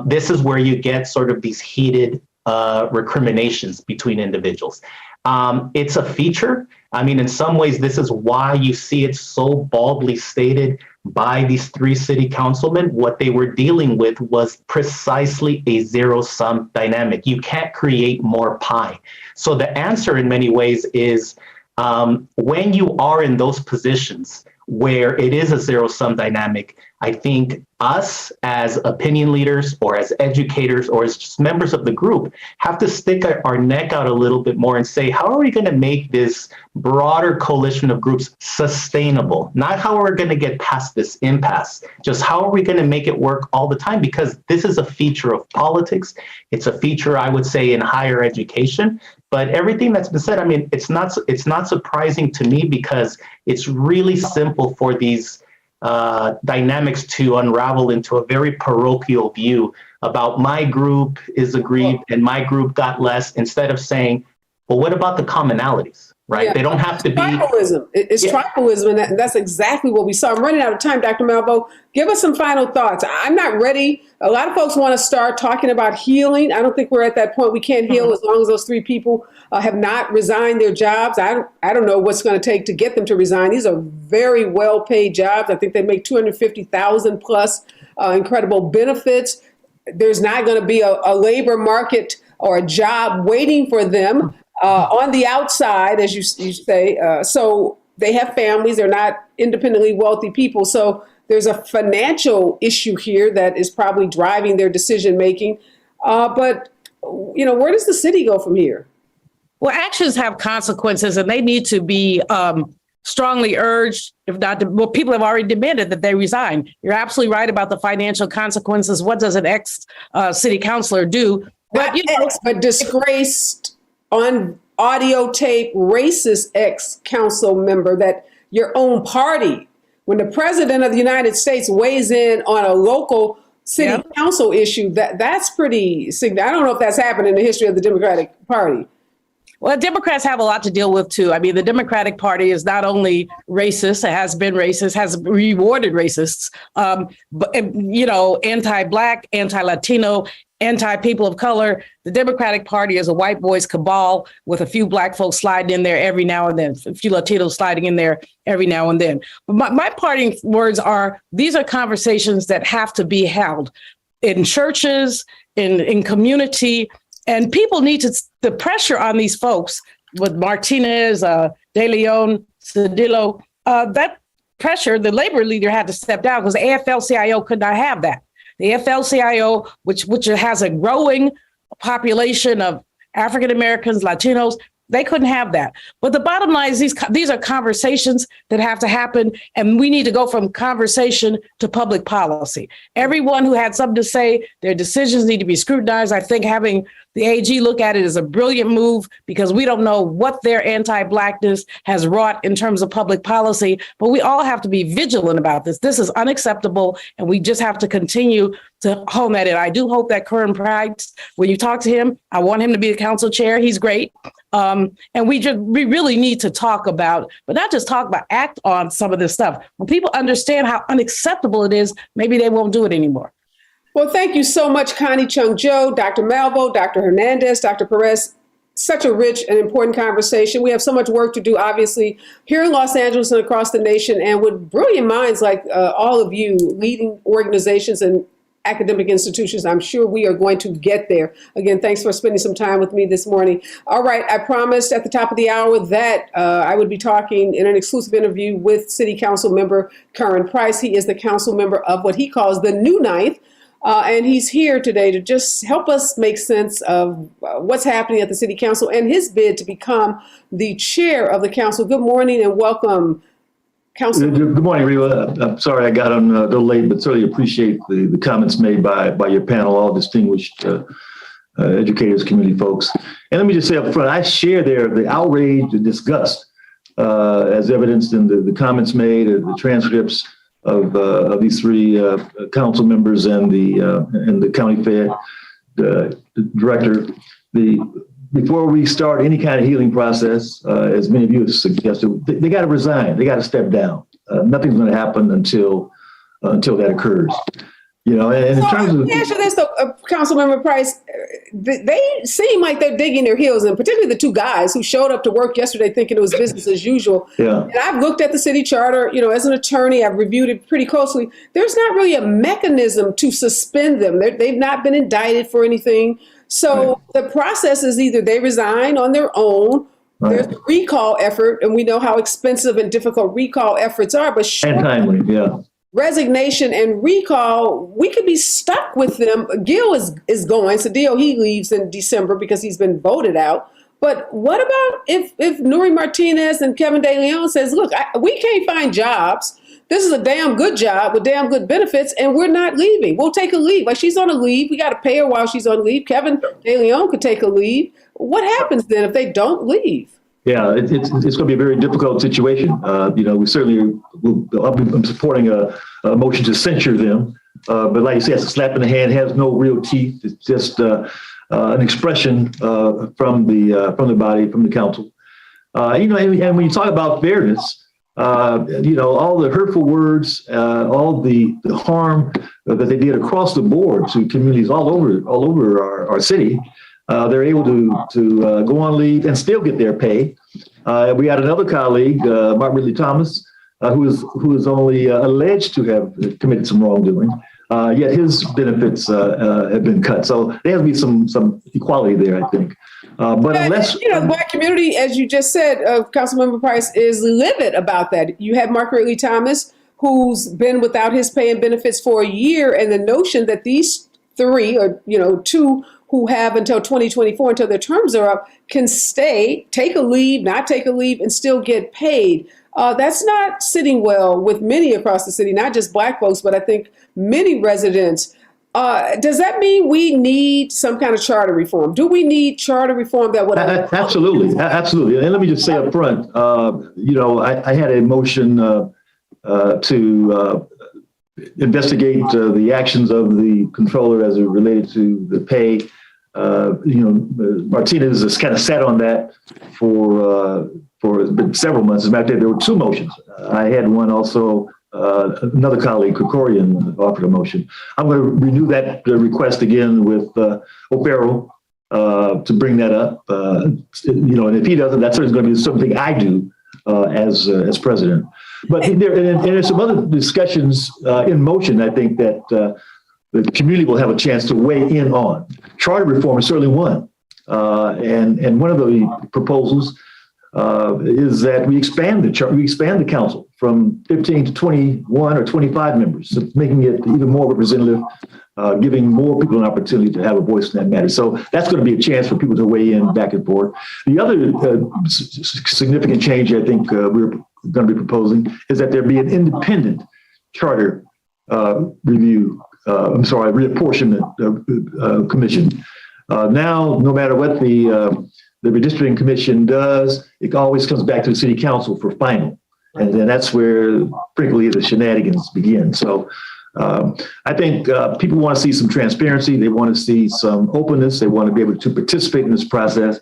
this is where you get sort of these heated recriminations between individuals. It's a feature. I mean, in some ways, this is why you see it so baldly stated by these three city councilmen. What they were dealing with was precisely a zero-sum dynamic. You can't create more pie. So the answer in many ways is when you are in those positions where it is a zero-sum dynamic, I think us as opinion leaders or as educators or as just members of the group have to stick our neck out a little bit more and say, how are we going to make this broader coalition of groups sustainable? Not how we're going to get past this impasse, just how are we going to make it work all the time? Because this is a feature of politics. It's a feature, I would say, in higher education. But everything that's been said, I mean, it's not surprising to me, because it's really simple for these dynamics to unravel into a very parochial view about my group is aggrieved and my group got less, instead of saying, well, what about the commonalities? right? Yeah. They don't have to be. Tribalism. It's tribalism, and that's exactly what we saw. I'm running out of time, Dr. Malvo. Give us some final thoughts. I'm not ready. A lot of folks want to start talking about healing. I don't think we're at that point. We can't heal as long as those three people have not resigned their jobs. I don't know what's going to take to get them to resign. These are very well-paid jobs. I think they make $250,000 plus, incredible benefits. There's not going to be a labor market or a job waiting for them on the outside, as you say. So they have families. They're not independently wealthy people. So there's a financial issue here that is probably driving their decision making. But, where does the city go from here? Well, actions have consequences, and they need to be strongly urged. If not, people have already demanded that they resign. You're absolutely right about the financial consequences. What does an ex-city councilor do? But, but disgraced, on audio tape, racist ex-council member that your own party, when the president of the United States weighs in on a local city council issue, that's pretty significant. I don't know if that's happened in the history of the Democratic Party. Well, Democrats have a lot to deal with, too. I mean, the Democratic Party is not only racist, it has been racist, has rewarded racists, but, anti-Black, anti-Latino, anti-people of color. The Democratic Party is a white boys cabal with a few Black folks sliding in there every now and then, a few Latinos sliding in there every now and then. But my parting words are, these are conversations that have to be held in churches, in community, and people need the pressure on these folks with Martinez, De Leon, Cedillo, that pressure, the labor leader had to step down because the AFL-CIO could not have that. The AFL-CIO, which has a growing population of African Americans, Latinos, they couldn't have that. But the bottom line is these are conversations that have to happen, and we need to go from conversation to public policy. Everyone who had something to say, their decisions need to be scrutinized. I think having the AG look at it is a brilliant move because we don't know what their anti-Blackness has wrought in terms of public policy, but we all have to be vigilant about this. This is unacceptable, and we just have to continue to hone that in. I do hope that Curran Price, when you talk to him, I want him to be the council chair. He's great. And we really need to talk about, but not just talk about, act on some of this stuff. When people understand how unacceptable it is, maybe they won't do it anymore. Well, thank you so much, Connie Chung-Jo, Dr. Malvo, Dr. Hernandez, Dr. Perez. Such a rich and important conversation. We have so much work to do, obviously, here in Los Angeles and across the nation. And with brilliant minds like all of you leading organizations and academic institutions, I'm sure we are going to get there. Again, thanks for spending some time with me this morning. All right, I promised at the top of the hour that I would be talking in an exclusive interview with City Council member Curran Price. He is the council member of what he calls the New Ninth. And he's here today to just help us make sense of what's happening at the City Council and his bid to become the chair of the council. Good morning and welcome, Councilman. Good morning, Areva. I'm sorry I got on a little late, but certainly appreciate the comments made by your panel, all distinguished educators, community folks. And let me just say up front, I share the outrage and disgust as evidenced in the comments made, the transcripts of these three council members and the county fair director. Before we start any kind of healing process, as many of you have suggested, they got to resign. They got to step down. Nothing's going to happen until that occurs. And in terms of, let me ask you this, though, Councilmember Price, they seem like they're digging their heels in, particularly the two guys who showed up to work yesterday thinking it was business as usual. Yeah. And I've looked at the city charter, as an attorney, I've reviewed it pretty closely. There's not really a mechanism to suspend them. They've not been indicted for anything. So the process is either they resign on their own, there's a recall effort, and we know how expensive and difficult recall efforts are, but and timely, yeah. Resignation and recall, we could be stuck with them. Gil is going, Cedillo, he leaves in December because he's been voted out. But what about if Nury Martinez and Kevin De Leon says, look, we can't find jobs. This is a damn good job with damn good benefits, and we're not leaving. We'll take a leave. Like, she's on a leave. We got to pay her while she's on leave. Kevin De Leon could take a leave. What happens then if they don't leave? Yeah, it's going to be a very difficult situation. We certainly I'm supporting a motion to censure them. But like you said, it's a slap in the hand, has no real teeth. It's just an expression from the body, from the council. And when you talk about fairness, all the hurtful words, all the harm that they did across the board to communities all over our city, they're able to go on leave and still get their pay. We had another colleague, Martin Ridley Thomas, who is only alleged to have committed some wrongdoing, yet his benefits have been cut. So there has to be some equality there, I think. But unless the Black community, as you just said, Councilmember Price, is livid about that. You have Mark Ridley Thomas, who's been without his pay and benefits for a year, and the notion that these three, or two who have until 2024, until their terms are up, can stay, take a leave, not take a leave, and still get paid. That's not sitting well with many across the city, not just Black folks, but I think many residents. Does that mean we need some kind of charter reform? Do we need charter reform that would? Absolutely. And let me just say up front, I had a motion to investigate the actions of the controller as it related to the pay. Martinez has kind of sat on that for several months. As a matter of fact, there were two motions. I had one also. Another colleague, Krikorian, offered a motion. I'm going to renew that request again with O'Farrell to bring that up. And if he doesn't, that's certainly going to be something I do as president. But there's some other discussions in motion, I think, that the community will have a chance to weigh in on. Charter reform is certainly one. And one of the proposals is that we expand the council from 15 to 21 or 25 members, so making it even more representative, giving more people an opportunity to have a voice in that matter. So that's going to be a chance for people to weigh in back and forth. The other significant change I think we're going to be proposing is that there be an independent charter reapportionment commission. Now, no matter what the redistricting commission does, it always comes back to the city council for final. And then that's where, frankly, the shenanigans begin. So I think people want to see some transparency. They want to see some openness. They want to be able to participate in this process.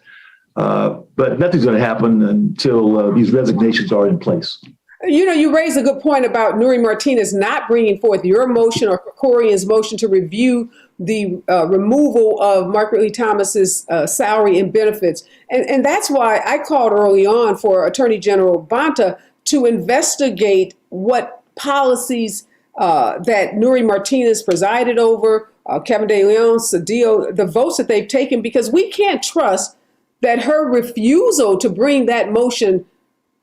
But nothing's going to happen until these resignations are in place. You raise a good point about Nury Martinez not bringing forth your motion or Krikorian's motion to review the removal of Mark Ridley Thomas's salary and benefits. And that's why I called early on for Attorney General Bonta to investigate what policies that Nury Martinez presided over, Kevin De Leon, Cedillo, the votes that they've taken, because we can't trust that her refusal to bring that motion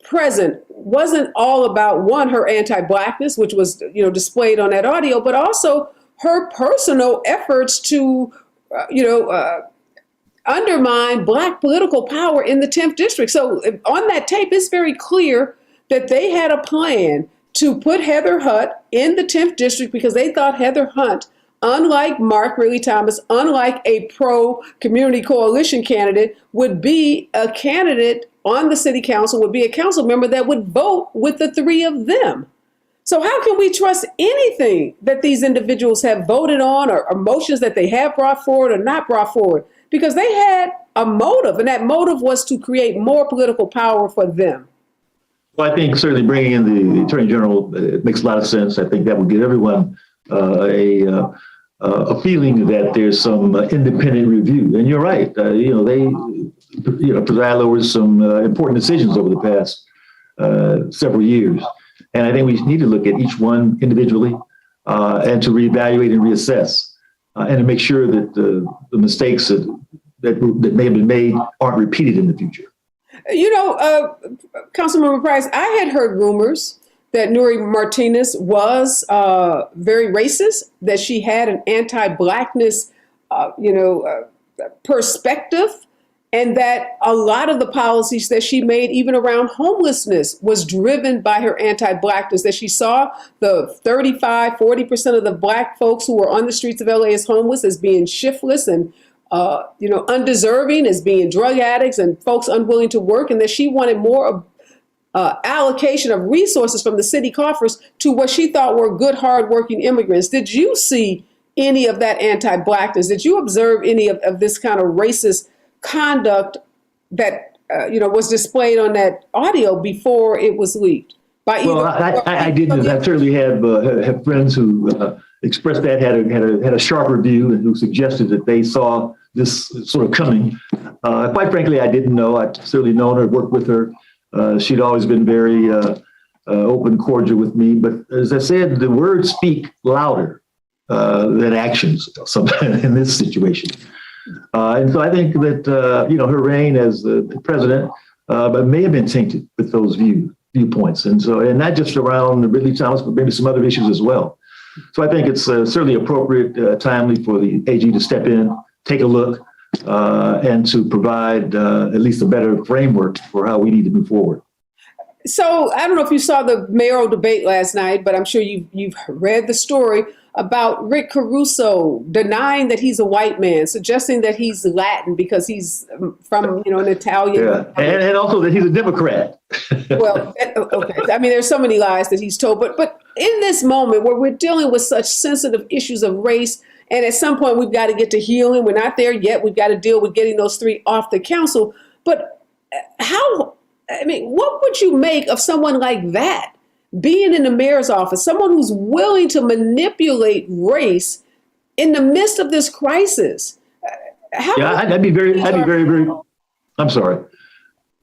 present wasn't all about, one, her anti-Blackness, which was displayed on that audio, but also her personal efforts to undermine Black political power in the 10th district. So on that tape, it's very clear that they had a plan to put Heather Hunt in the 10th district because they thought Heather Hunt, unlike Mark Ridley Thomas, unlike a pro-community coalition candidate, would be a candidate on the city council, would be a council member that would vote with the three of them. So how can we trust anything that these individuals have voted on or motions that they have brought forward or not brought forward? Because they had a motive, and that motive was to create more political power for them. Well, I think certainly bringing in the Attorney General makes a lot of sense. I think that would give everyone a feeling that there's some independent review. And you're right. They preside over some important decisions over the past several years. And I think we need to look at each one individually and to reevaluate and reassess and to make sure that the mistakes that may have been made aren't repeated in the future. Councilmember Price, I had heard rumors that Nury Martinez was very racist, that she had an anti-Blackness, perspective, and that a lot of the policies that she made, even around homelessness, was driven by her anti-Blackness, that she saw the 35-40% of the Black folks who were on the streets of LA as homeless as being shiftless and undeserving, as being drug addicts and folks unwilling to work, and that she wanted more allocation of resources from the city coffers to what she thought were good, hardworking immigrants. Did you see any of that anti-Blackness? Did you observe any of this kind of racist conduct that was displayed on that audio before it was leaked. Well, I didn't. I certainly have friends who expressed that, had a sharper view, and who suggested that they saw this sort of coming. Quite frankly, I didn't know. I'd certainly known her, worked with her. She'd always been very open, cordial with me. But as I said, the words speak louder than actions in this situation. And so I think that her reign as the president may have been tainted with those viewpoints, and not just around Ridley Thomas, but maybe some other issues as well. So I think it's certainly appropriate, timely for the AG to step in, take a look, and to provide at least a better framework for how we need to move forward. So I don't know if you saw the mayoral debate last night, but I'm sure you've read the story about Rick Caruso denying that he's a white man, suggesting that he's Latin because he's from an Italian. Yeah, and also that he's a Democrat. Well, okay. I mean, there's so many lies that he's told, but in this moment where we're dealing with such sensitive issues of race, and at some point we've got to get to healing. We're not there yet. We've got to deal with getting those three off the council. But what would you make of someone like that being in the mayor's office, someone who's willing to manipulate race in the midst of this crisis? I'd be very, I'm sorry.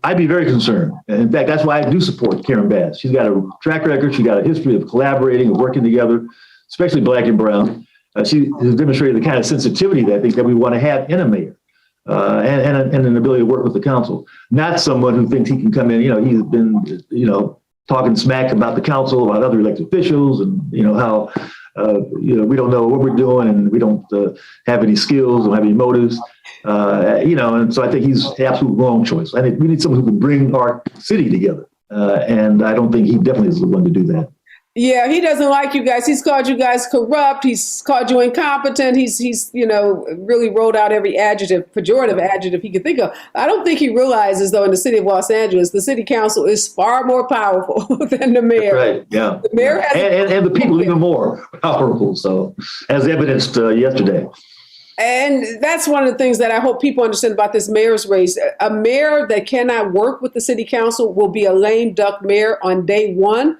I'd be very concerned. And in fact, that's why I do support Karen Bass. She's got a track record. She's got a history of collaborating and working together, especially Black and brown. She has demonstrated the kind of sensitivity that I think that we want to have in a mayor. And an ability to work with the council, not someone who thinks he can come in. He's been, talking smack about the council, about other elected officials, and how we don't know what we're doing, and we don't have any skills, don't have any motives. And so I think he's the absolute wrong choice. I think we need someone who can bring our city together, and I don't think he definitely is the one to do that. Yeah, he doesn't like you guys. He's called you guys corrupt. He's called you incompetent. He's really rolled out every pejorative adjective he could think of. I don't think he realizes, though, in the city of Los Angeles, the city council is far more powerful than the mayor. Right, yeah. The mayor has and the people even more powerful, so as evidenced yesterday. And that's one of the things that I hope people understand about this mayor's race. A mayor that cannot work with the city council will be a lame duck mayor on day one.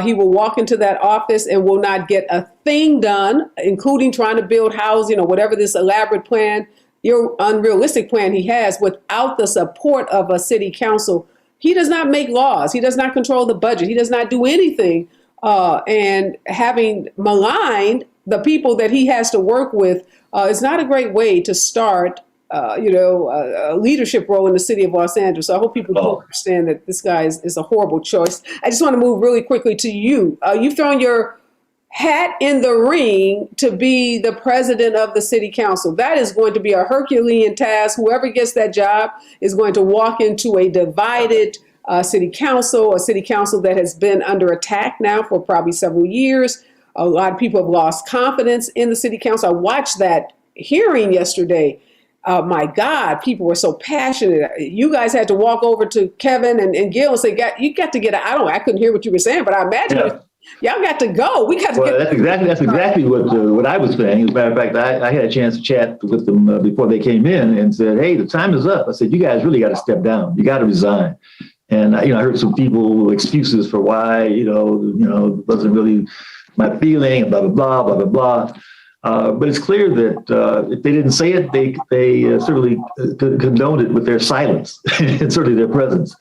He will walk into that office and will not get a thing done, including trying to build housing or whatever this elaborate plan, unrealistic plan he has, without the support of a city council. He does not make laws. He does not control the budget. He does not do anything. And having maligned the people that he has to work with is not a great way to start a leadership role in the city of Los Angeles. So I hope people do understand that this guy is a horrible choice. I just want to move really quickly to you. You've thrown your hat in the ring to be the president of the city council. That is going to be a Herculean task. Whoever gets that job is going to walk into a divided city council, a city council that has been under attack now for probably several years. A lot of people have lost confidence in the city council. I watched that hearing yesterday. My God, people were so passionate. You guys had to walk over to Kevin and Gil and say, "You got to get out." I couldn't hear what you were saying, but I imagine y'all got to go. We got to get. That's exactly what I was saying. As a matter of fact, I had a chance to chat with them before they came in and said, "Hey, the time is up." I said, "You guys really got to step down. You got to resign." And I heard some people excuses for why it wasn't really my feeling, blah blah blah blah blah blah. But it's clear that if they didn't say it, they certainly condoned it with their silence and certainly their presence.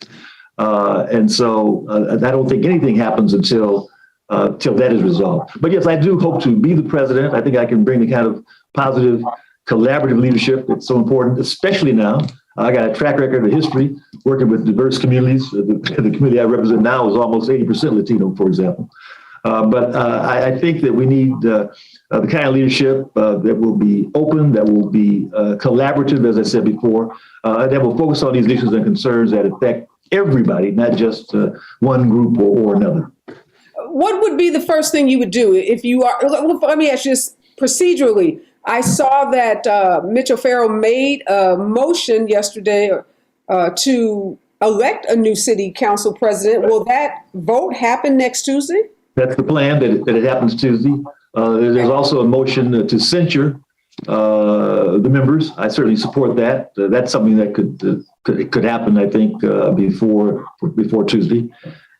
And so I don't think anything happens until that is resolved. But yes, I do hope to be the president. I think I can bring the kind of positive, collaborative leadership that's so important, especially now. I got a track record of history working with diverse communities. The community I represent now is almost 80% Latino, for example. But I think that we need the kind of leadership that will be open, that will be collaborative, as I said before, that will focus on these issues and concerns that affect everybody, not just one group or another. What would be the first thing you would do if you are? Let me ask you this procedurally. I saw that Mitch O'Farrell made a motion yesterday to elect a new city council president. Will that vote happen next Tuesday? That's the plan, that it happens Tuesday. There's also a motion to censure the members. I certainly support that. That's something that could could happen, I think, before Tuesday.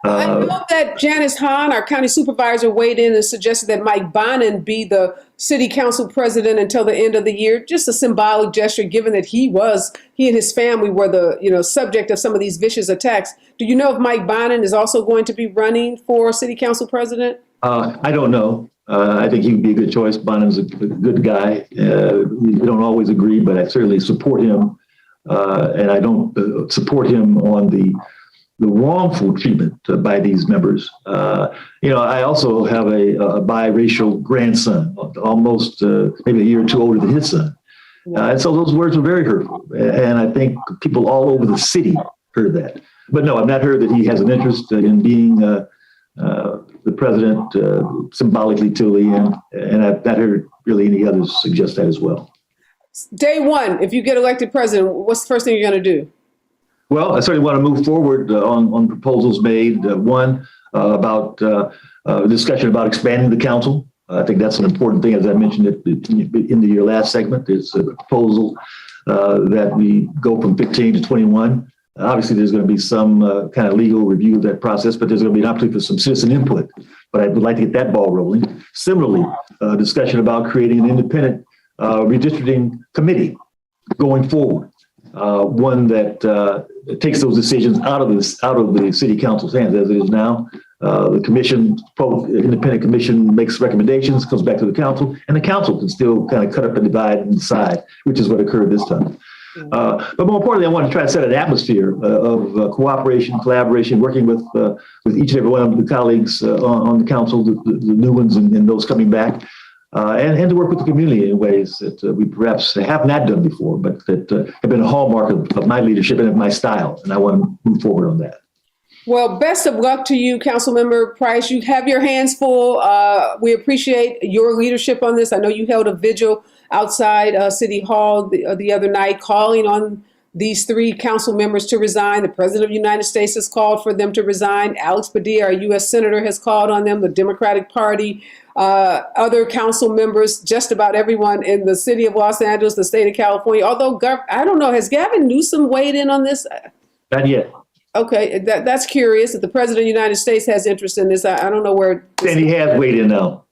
I know that Janice Hahn, our county supervisor, weighed in and suggested that Mike Bonin be the city council president until the end of the year. Just a symbolic gesture, given that he and his family were the subject of some of these vicious attacks. Do you know if Mike Bonin is also going to be running for city council president? I don't know. I think he would be a good choice. Bonin's a good guy. We don't always agree, but I certainly support him. And I don't support him on the wrongful treatment by these members. I also have a biracial grandson, almost maybe a year or two older than his son. And so those words were very hurtful. And I think people all over the city heard that. But no, I've not heard that he has an interest in being the president symbolically till the end. And I've not heard really any others suggest that as well. Day one, if you get elected president, what's the first thing you're going to do? Well, I certainly want to move forward on proposals made. One about discussion about expanding the council. I think that's an important thing, as I mentioned in your last segment. There's a proposal that we go from 15 to 21. Obviously, there's going to be some kind of legal review of that process, but there's going to be an opportunity for some citizen input. But I would like to get that ball rolling. Similarly, discussion about creating an independent redistricting committee going forward. One that takes those decisions out of the city council's hands as it is now. The independent commission makes recommendations, comes back to the council, and the council can still kind of cut up and divide and decide, which is what occurred this time. But more importantly, I want to try to set an atmosphere of cooperation, collaboration, working with each and every one of the colleagues on the council, the new ones and those coming back. And to work with the community in ways that we perhaps have not done before, but that have been a hallmark of my leadership and of my style. And I want to move forward on that. Well, best of luck to you, Councilmember Price. You have your hands full. We appreciate your leadership on this. I know you held a vigil outside City Hall the other night, calling on these three council members to resign. The President of the United States has called for them to resign. Alex Padilla, our U.S. Senator, has called on them. The Democratic Party, other council members, just about everyone in the city of Los Angeles, the state of California. Although, I don't know, has Gavin Newsom weighed in on this? Not yet. Okay, that's curious that the President of the United States has interest in this. I don't know where. And he has weighed in now.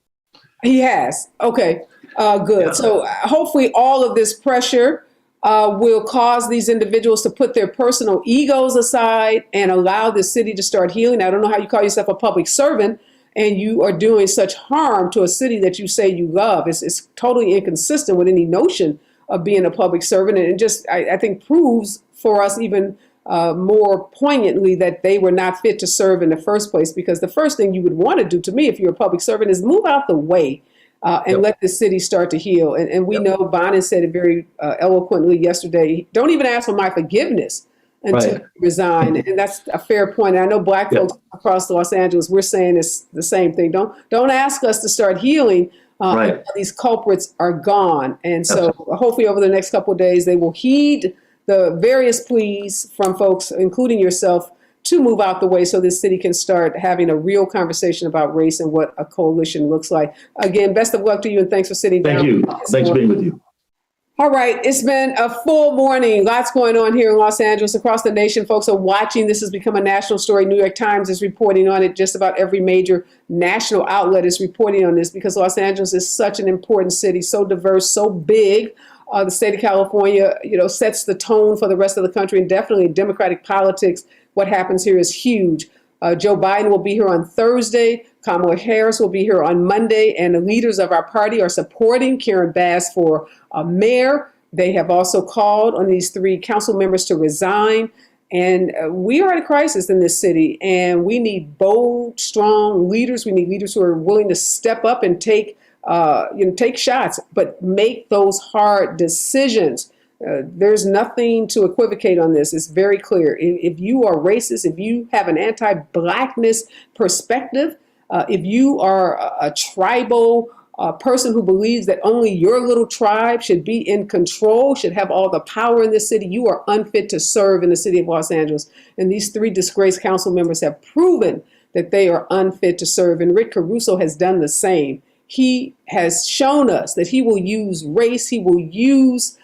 He has. Okay, good. Yeah. So hopefully all of this pressure will cause these individuals to put their personal egos aside and allow the city to start healing. I don't know how you call yourself a public servant and you are doing such harm to a city that you say you love. It's totally inconsistent with any notion of being a public servant. And it just, I think, proves for us even more poignantly that they were not fit to serve in the first place, because the first thing you would want to do, to me, if you're a public servant, is move out the way and let the city start to heal. And we know Bonin said it very eloquently yesterday. Don't even ask for my forgiveness until you resign. And that's a fair point. And I know Black folks across Los Angeles, we're saying it's the same thing. Don't ask us to start healing until these culprits are gone. And so hopefully over the next couple of days, they will heed the various pleas from folks, including yourself, to move out the way so this city can start having a real conversation about race and what a coalition looks like. Again, best of luck to you and thanks for sitting down. Thank you. Thanks for being with you. All right, it's been a full morning. Lots going on here in Los Angeles, across the nation. Folks are watching. This has become a national story. New York Times is reporting on it. Just about every major national outlet is reporting on this because Los Angeles is such an important city, so diverse, so big. The state of California, sets the tone for the rest of the country, and definitely Democratic politics. What happens here is huge. Joe Biden will be here on Thursday. Kamala Harris will be here on Monday, and the leaders of our party are supporting Karen Bass for mayor. They have also called on these three council members to resign. And we are at a crisis in this city, and we need bold, strong leaders. We need leaders who are willing to step up and take shots, but make those hard decisions. There's nothing to equivocate on this. It's very clear. If you are racist, if you have an anti-Blackness perspective, if you are a tribal person who believes that only your little tribe should be in control, should have all the power in this city, you are unfit to serve in the city of Los Angeles. And these three disgraced council members have proven that they are unfit to serve. And Rick Caruso has done the same. He has shown us that he will use race, he will use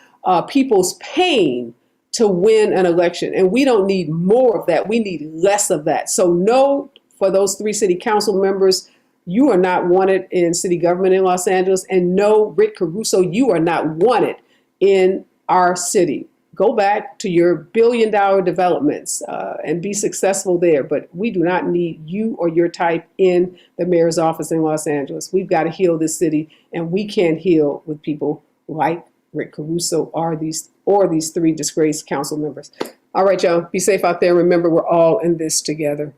people's pain to win an election. And we don't need more of that. We need less of that. So no, for those 3 city council members, you are not wanted in city government in Los Angeles. And no, Rick Caruso, you are not wanted in our city. Go back to your billion-dollar developments and be successful there. But we do not need you or your type in the mayor's office in Los Angeles. We've got to heal this city, and we can't heal with people like Rick Caruso or these 3 disgraced council members. All right, y'all, be safe out there. Remember, we're all in this together.